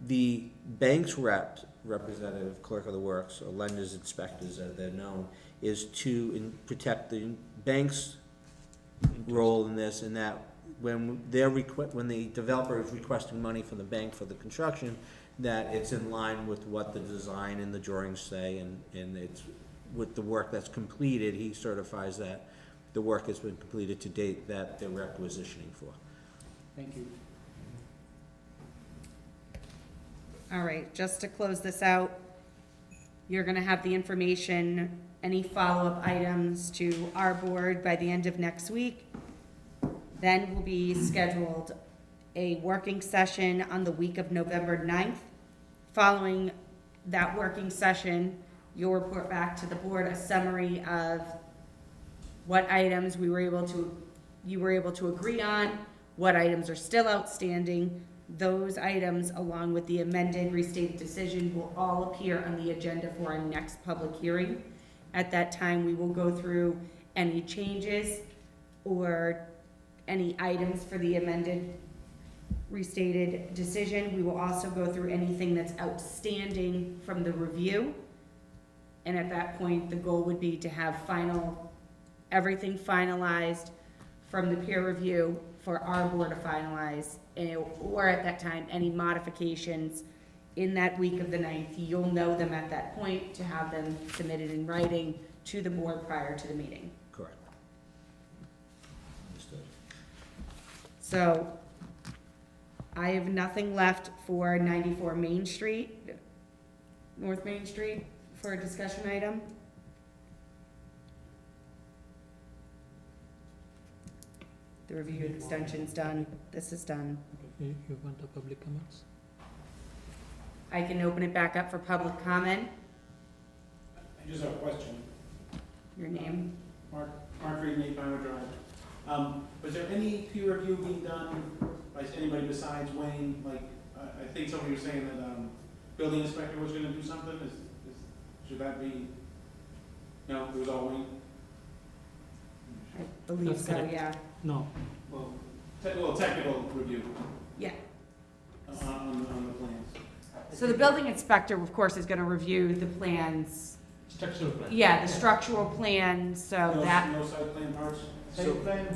The bank's representative, clerk of the works, or lenders inspectors as they're known, is to protect the bank's role in this, and that when when the developer is requesting money from the bank for the construction, that it's in line with what the design and the drawings say, and it's, with the work that's completed, he certifies that the work has been completed to date that they're requisitioning for. Thank you. All right, just to close this out, you're gonna have the information, any follow-up items to our board by the end of next week. Then will be scheduled a working session on the week of November 9th. Following that working session, you'll report back to the board a summary of what items you were able to agree on, what items are still outstanding. Those items, along with the amended restated decision, will all appear on the agenda for our next public hearing. At that time, we will go through any changes or any items for the amended restated decision. We will also go through anything that's outstanding from the review. And at that point, the goal would be to have everything finalized from the peer review for our board to finalize, or at that time, any modifications in that week of the 9th, you'll know them at that point to have them submitted in writing to the board prior to the meeting. Correct. Understood. So, I have nothing left for 94 Main Street, North Main Street, for a discussion item. The review extension's done, this is done. You want the public comments? I can open it back up for public comment. I just have a question. Your name? Mark Reed, 8 Pinewood Drive. Was there any peer review being done by anybody besides Wayne? Like, I think somebody was saying that, building inspector was gonna do something, should that be, no, it was all Wayne? I believe That's so, correct. yeah. No, Well, technical review. Yeah. On the plans. So the building inspector, of course, is gonna review the plans. structural plan. Yeah, the structural plan, so that, No site plan parts? So- Okay.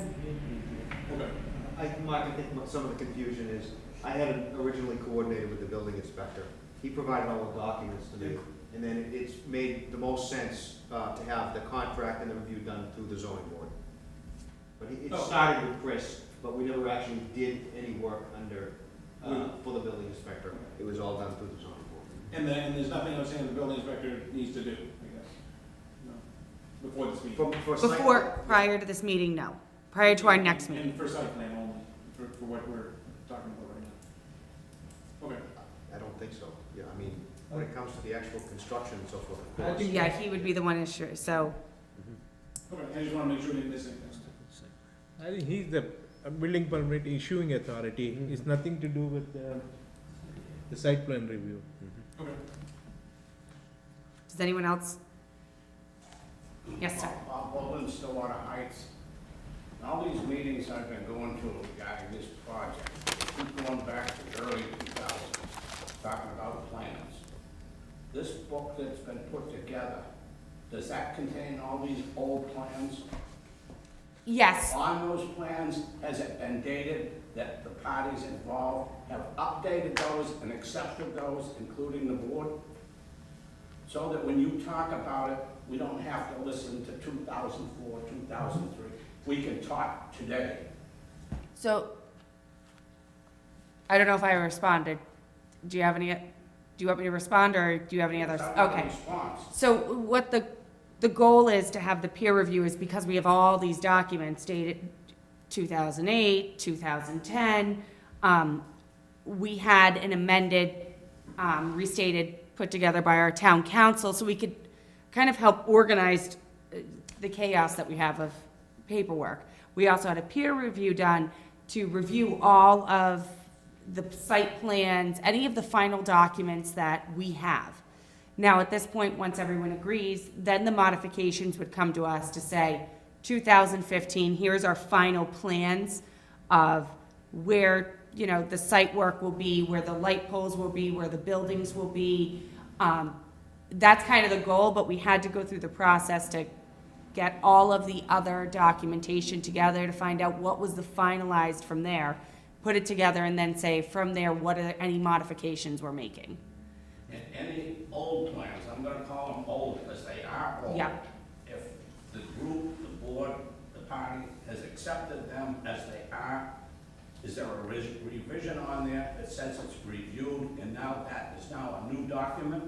Mark, I think some of the confusion is, I had originally coordinated with the building inspector. He provided all the documents to me, and then it's made the most sense to have the contract and the review done through the zoning board. But it Oh. started with Chris, but we never actually did any work under, for the building inspector. It was all done through the zoning board. And there's nothing I'm saying the building inspector needs to do, I guess? No. Before this meeting? For site- before, prior to this meeting, no. Prior to our next meeting. And for site plan only, for what we're talking about right now? Okay. I don't think so. Yeah, I mean, when it comes to the actual construction and so forth, of I course. think- Yeah, he would be the one issue, so, Okay, I just wanna make sure we didn't miss anything. I think he's the building permit issuing authority, it's nothing to do with the site plan review. Okay. does anyone else? Yes, sir. Bob Boylston, Stillwater Heights. All these meetings I've been going to regarding this project, they keep going back to the early 2000s, talking about plans. This book that's been put together, does that contain all these old plans? Yes, On those plans, has it been dated that the parties involved have updated those and accepted those, including the board? So that when you talk about it, we don't have to listen to 2004, 2003. We can talk today. so, I don't know if I responded. Do you want me to respond, or do you have any others? That's not a Okay. response. So what the goal is to have the peer review is because we have all these documents dated 2008, 2010. We had an amended, restated, put together by our town council, so we could kind of help organize the chaos that we have of paperwork. We also had a peer review done to review all of the site plans, any of the final documents that we have. Now, at this point, once everyone agrees, then the modifications would come to us to say, 2015, here's our final plans of where, the site work will be, where the light poles will be, where the buildings will be. That's kind of the goal, but we had to go through the process to get all of the other documentation together to find out what was the finalized from there, put it together, and then say, from there, what are any modifications we're making? And any old plans, I'm gonna call them old because they are old. Yeah. If the group, the board, the party has accepted them as they are, is there a revision on there that says it's reviewed and now that is now a new document,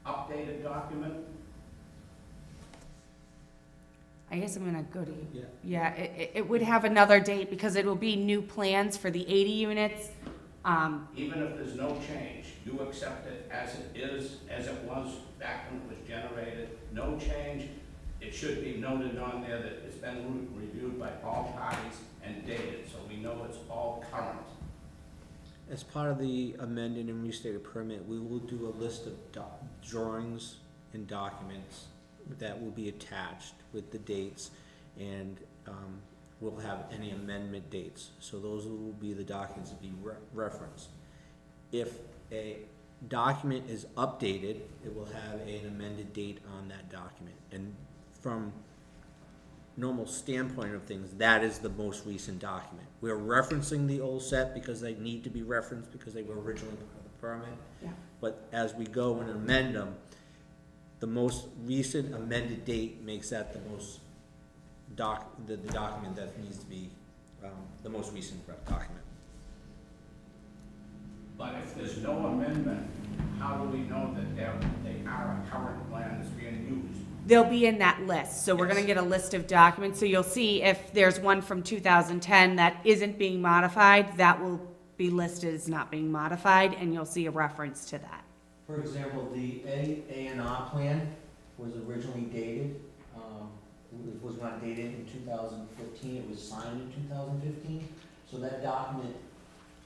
updated document? I guess I'm gonna go to you. Yeah. Yeah, it would have another date because it will be new plans for the 80 units. Even if there's no change, you accept it as it is, as it was back when it was generated, no change. It should be noted on there that it's been reviewed by all parties and dated, so we know it's all current. As part of the amended and restated permit, we will do a list of drawings and documents that will be attached with the dates, and we'll have any amendment dates. So those will be the documents to be referenced. If a document is updated, it will have an amended date on that document. And from normal standpoint of things, that is the most recent document. We're referencing the old set because they need to be referenced because they were originally part of the permit. Yeah. But as we go and amend them, the most recent amended date makes that the most the document that needs to be the most recent document. But if there's no amendment, how do we know that they are a current plan that's being used? They'll be in that list, so we're gonna Yes. get a list of documents, so you'll see if there's one from 2010 that isn't being modified, that will be listed as not being modified, and you'll see a reference to that. For example, the A&R plan was originally dated, it was not dated in 2015, it was signed in 2015. So that document,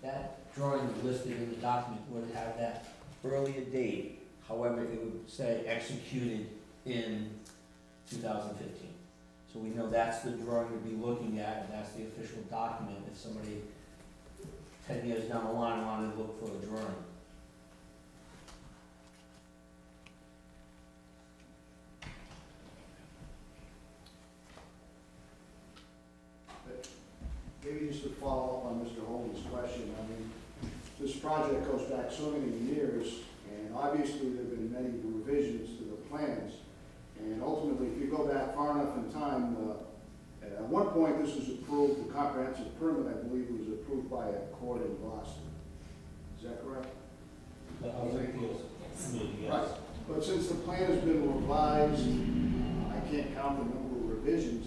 that drawing listed in the document would have that earlier date. However, it would say executed in 2015. So we know that's the drawing to be looking at, and that's the official document if somebody 10 years down the line wanted to look for a drawing. Maybe just to follow up on Mr. Holden's question, I mean, this project goes back so many years, and obviously there've been many revisions to the plans. And ultimately, if you go back far enough in time, at one point this was approved, the comprehensive permit, I believe, was approved by a court in Boston. Is that correct? Right. But since the plan has been revised, I can't count the number of revisions,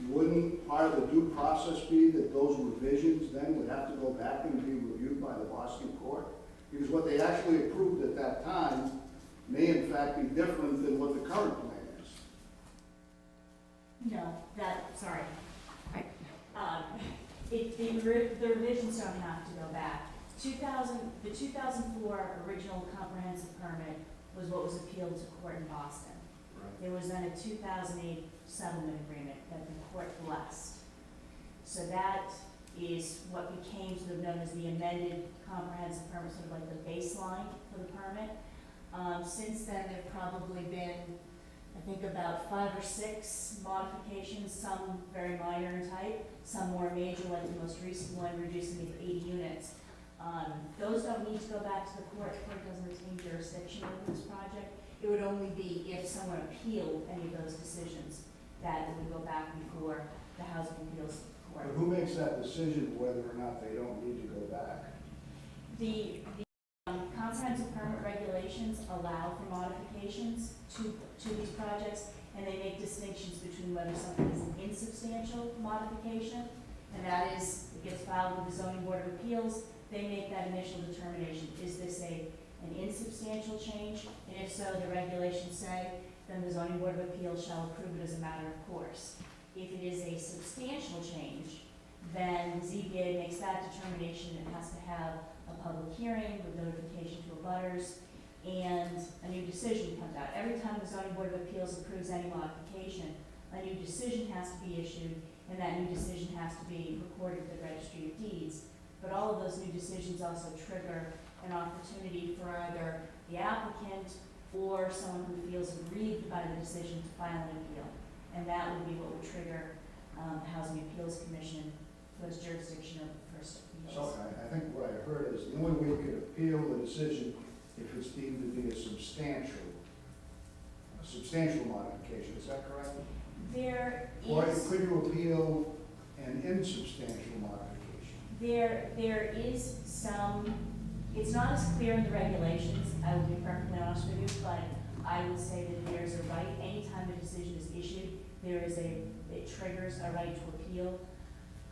wouldn't part of the due process be that those revisions then would have to go back and be reviewed by the Boston court? Because what they actually approved at that time may in fact be different than what the current plan is. No, sorry. Right. The revisions don't have to go back. The 2004 original comprehensive permit was what was appealed to court in Boston. There was then a 2008 settlement agreement that the court blessed. So that is what became sort of known as the amended comprehensive permit, sort of like the baseline for the permit. Since then, there have probably been, I think, about 5 or 6 modifications, some very minor in type, some more major, like the most recent one, reducing it to 80 units. Those don't need to go back to the court. The court doesn't retain jurisdiction over this project. It would only be if someone appealed any of those decisions that it would go back before the Housing Appeals Court. But who makes that decision whether or not they don't need to go back? The comprehensive permit regulations allow for modifications to these projects, and they make distinctions between whether something is an insubstantial modification, and that is, it gets filed with the Zoning Board of Appeals. They make that initial determination. Is this an insubstantial change? And if so, the regulations say, then the Zoning Board of Appeals shall approve it as a matter of course. If it is a substantial change, then the ZBA makes that determination. It has to have a public hearing with notification to abutters, and a new decision comes out. Every time the Zoning Board of Appeals approves any modification, a new decision has to be issued, and that new decision has to be recorded at the Registry of Deeds. But all of those new decisions also trigger an opportunity for either the applicant or someone who feels aggrieved by the decision to file an appeal. and that would be what would trigger, Housing Appeals Commission for its jurisdiction of the first appeals. So I think what I heard is the only way you could appeal the decision if it's deemed to be a substantial modification, is that correct? There Or is, could you appeal an insubstantial modification? there is some, it's not as clear in the regulations, I will be perfectly honest with you, but I would say that there's a right, anytime a decision is issued, it triggers a right to appeal.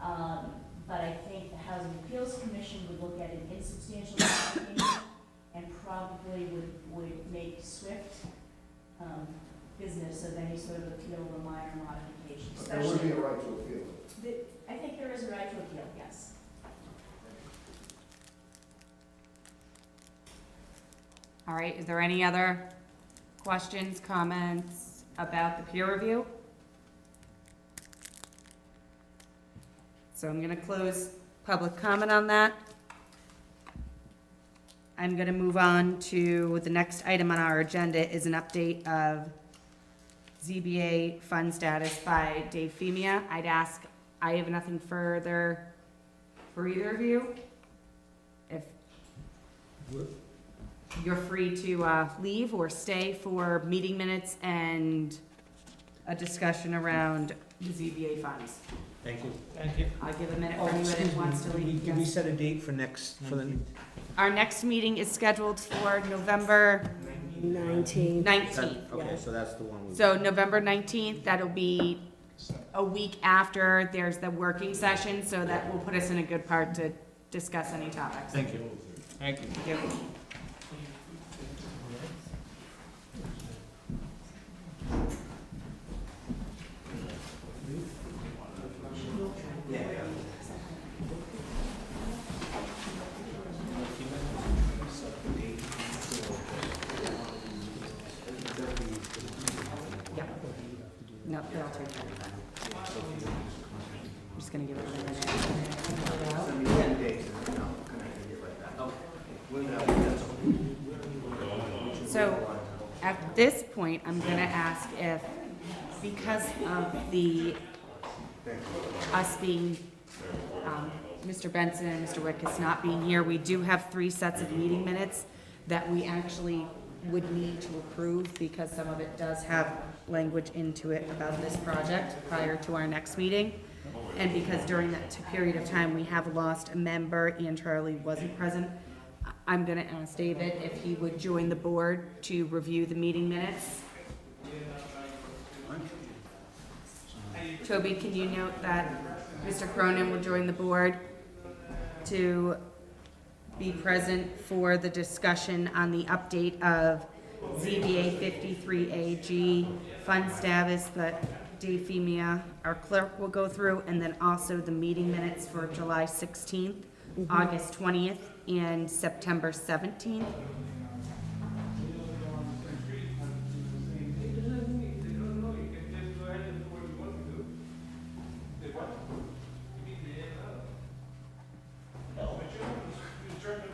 But I think the Housing Appeals Commission would look at an insubstantial modification and probably would make swift, business of any sort of appeal of a minor modification, But there would be especially. a right to appeal it. I think there is a right to appeal, yes. All right, is there any other questions, comments about the peer review? So I'm gonna close public comment on that. I'm gonna move on to the next item on our agenda is an update of ZBA fund status by Dave Femia. I'd ask, I have nothing further for either of you. If you're free to leave or stay for meeting minutes and a discussion around the ZBA funds. Thank you. Thank you. I'll give a minute Oh, for anyone excuse that wants to me, leave. did we Yes. set a date for next, for the? Our next meeting is scheduled for November 19. 19th. Okay, so that's the one we. So November 19th, that'll be a week after there's the working session, so that will put us in a good part to discuss any topics. Thank you. Thank you. Thank you. No, they're all 2:35. I'm just gonna give it a minute. Send me 10 days and I'll connect and get right back. So, at this point, I'm gonna ask if, because of us being, Mr. Benson and Mr. Wickus not being here, we do have 3 sets of meeting minutes that we actually would need to approve, because some of it does have language into it about this project prior to our next meeting. And because during that period of time, we have lost a member and Charlie wasn't present, I'm gonna ask David if he would join the board to review the meeting minutes. Toby, can you note that Mr. Cronin will join the board to be present for the discussion on the update of ZBA 53AG fund status that Dave Femia, our clerk, will go through, and then also the meeting minutes for July 16th, August 20th, and September 17th.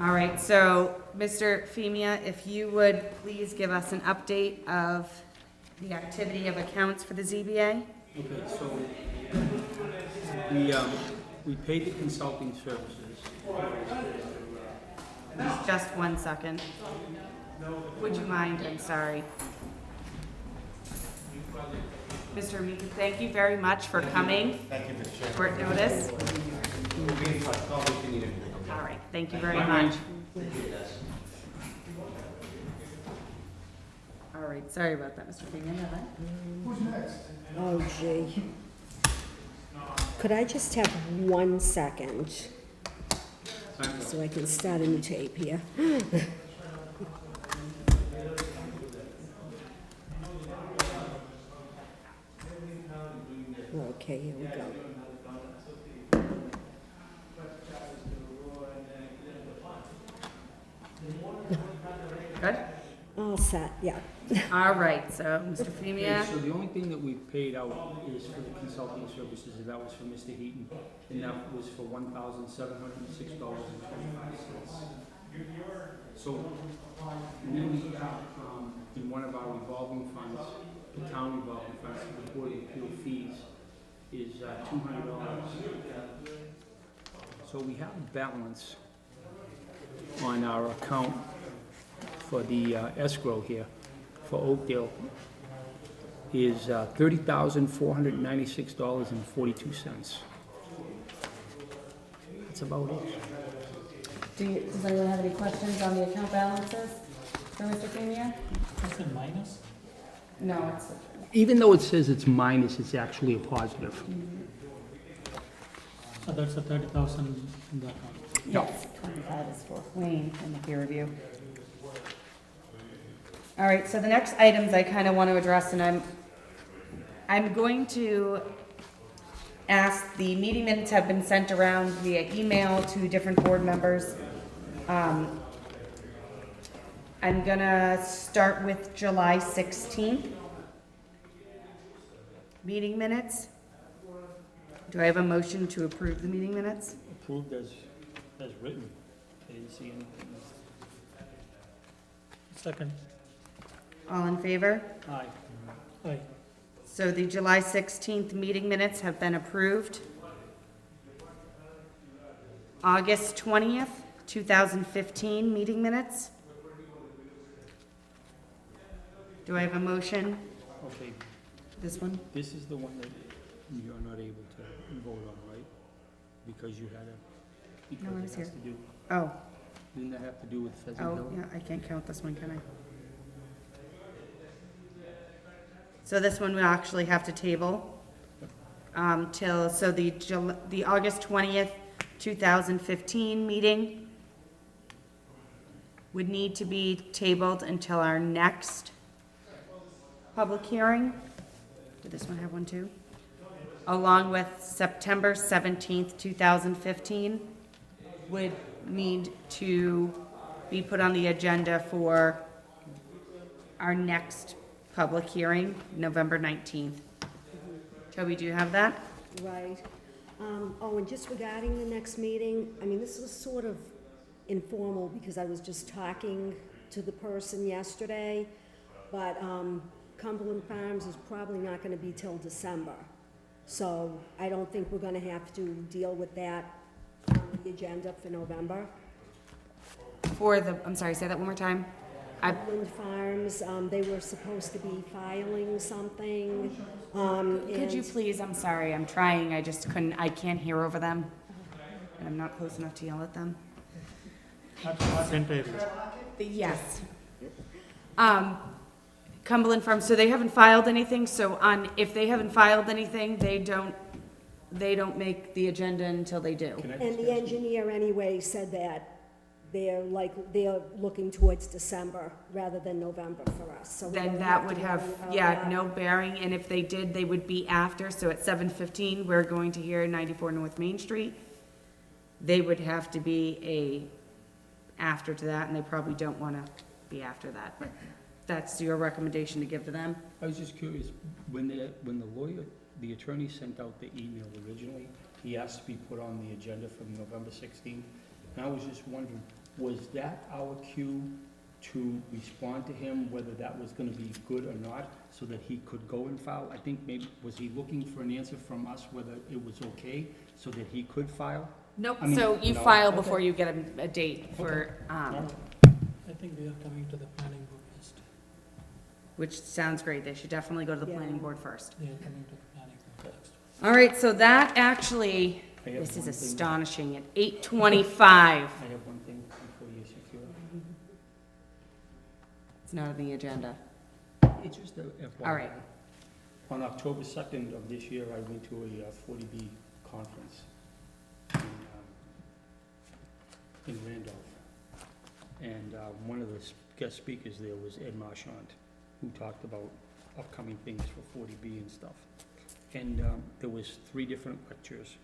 All right, so, Mr. Femia, if you would please give us an update of the activity of accounts for the ZBA? Okay, so we paid the consulting services. Just 1 second. Would you mind? I'm sorry. Mr. Meeker, thank you very much for coming. Thank you, Mr. Chairman. Short notice. We'll be in touch. Call me if you need anything. All right, thank you very much. All right, sorry about that, Mr. Femia. Who's next? Oh, gee. Could I just have 1 second so I can start a new tape here? Okay, here we go. Good? All set, yeah. All right, so, Mr. Okay, Femia, so the only thing that we paid out is for the consulting services, and that was for Mr. Heaton, and that was for $1,706.25. So, we, in one of our revolving funds, the town revolving fund, the Board of Appeal fees is $200. So we have a balance on our account for the escrow here for Oakdale is $30,496.42. That's about it. Does anyone have any questions on the account balances for Mr. Femia? Is it minus? No, it's, Even though it says it's minus, it's actually a positive. So that's a 30,000 in the account. yes, 25 is for Wayne in the peer review. All right, so the next items I kind of want to address, and I'm going to ask, the meeting minutes have been sent around via email to different board members. I'm gonna start with July 16th. Meeting minutes. Do I have a motion to approve the meeting minutes? Approved as written. I didn't see anything. Second. All in favor? Aye. Aye. So the July 16th meeting minutes have been approved. August 20th, 2015 meeting minutes. Do I have a motion? Okay, This one? this is the one that you're not able to vote on, right? Because you had a, No, I was because it has here. to do, Oh, didn't that have to do with Pheasant oh, Hill? yeah, I can't count this one, can I? So this one we actually have to table, till, so the August 20th, 2015 meeting would need to be tabled until our next public hearing. Did this one have one too? Along with September 17th, 2015, would need to be put on the agenda for our next public hearing, November 19th. Toby, do you have that? Right. Oh, and just regarding the next meeting, I mean, this was sort of informal because I was just talking to the person yesterday, but Cumberland Farms is probably not gonna be till December. So I don't think we're gonna have to deal with that on the agenda for November. For the, I'm sorry, say that one more time. Cumberland Farms, they were supposed to be filing something, Could you and- please, I'm sorry, I'm trying, I just couldn't, I can't hear over them. And I'm not close enough to yell at them. Not entirely. Yes. Cumberland Farms, so they haven't filed anything, so if they haven't filed anything, they don't make the agenda until they do. Can I And just the ask you- engineer anyway said that they're looking towards December rather than November for us, so. we Then don't that to would have, worry yeah, about no bearing, and if they did, they would be after, so at 7:15, we're going to hear 94 North Main Street. They would have to be after to that, and they probably don't wanna be after that. That's your recommendation to give to them? I was just curious, when the attorney sent out the email originally, he asked to be put on the agenda for November 16th. And I was just wondering, was that our cue to respond to him, whether that was gonna be good or not, so that he could go and file? I think maybe, was he looking for an answer from us whether it was okay, so that he could file? Nope, I mean, so you no. file Okay. before you get a date for, Alright. I think we are coming to the planning board first. which sounds great, they should definitely go to the Yeah. planning board first. We are coming to the planning board first. All right, so that actually, I have this is one thing- astonishing, at 8:25, I have one thing before you secure. it's not on the agenda. It's just a FYI. All right. On October 2nd of this year, I went to a 40B conference in Randolph. And one of the guest speakers there was Ed Marchand, who talked about upcoming things for 40B and stuff. And there was 3 different lectures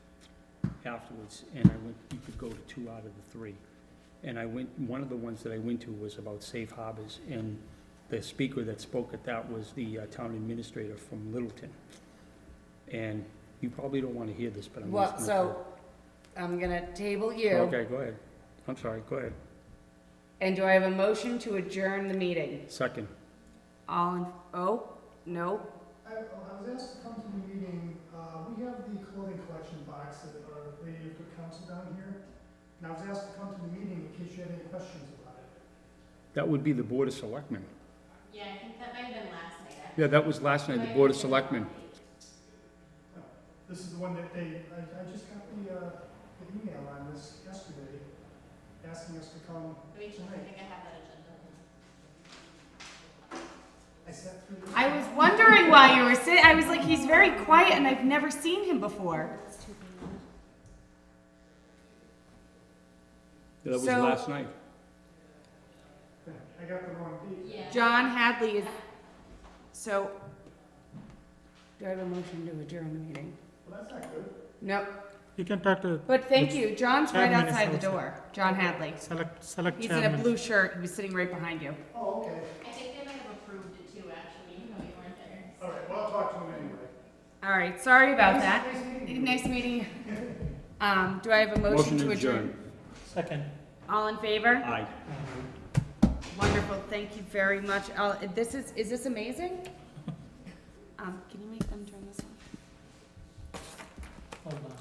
afterwards, and you could go to 2 out of the 3. And one of the ones that I went to was about safe harbors, and the speaker that spoke at that was the town administrator from Littleton. And you probably don't want to hear this, but I'm Well, just so, I'm gonna table you, Okay, go ahead. I'm sorry, go ahead. and do I have a motion to adjourn the meeting? Second. All in, oh, No? I was asked to come to the meeting, we have the clothing collection box that our Lady of Good Counsel down here. And I was asked to come to the meeting in case you had any questions about it. That would be the Board of Selectmen. Yeah, I think that might have been last night, actually. Yeah, that was last night, the Board of Selectmen. This is the one that I just got the email on this yesterday, asking us to come Let me check, I tonight. think I have that agenda. I sat through this. I was wondering why you were sitting, I was like, he's very quiet and I've never seen him before. That was So- last night. I got the wrong date. Yeah. John Hadley is, so, do I have a motion to adjourn the meeting? Well, that's not good. Nope, You can talk to but thank you, John's right Chairman is outside the outside. door, John Hadley. select He's in a chairman. blue shirt, he was sitting right behind you. Oh, okay. I think they might have approved it too, actually, even though you weren't there. All right, well, I'll talk to him anyway. All right, sorry about Nice- that. nice meeting you. Nice meeting you. Do I have a motion to adjourn? Second. All in favor? Aye. Wonderful, thank you very much. Is this amazing? Can you make them turn this on? Hold on.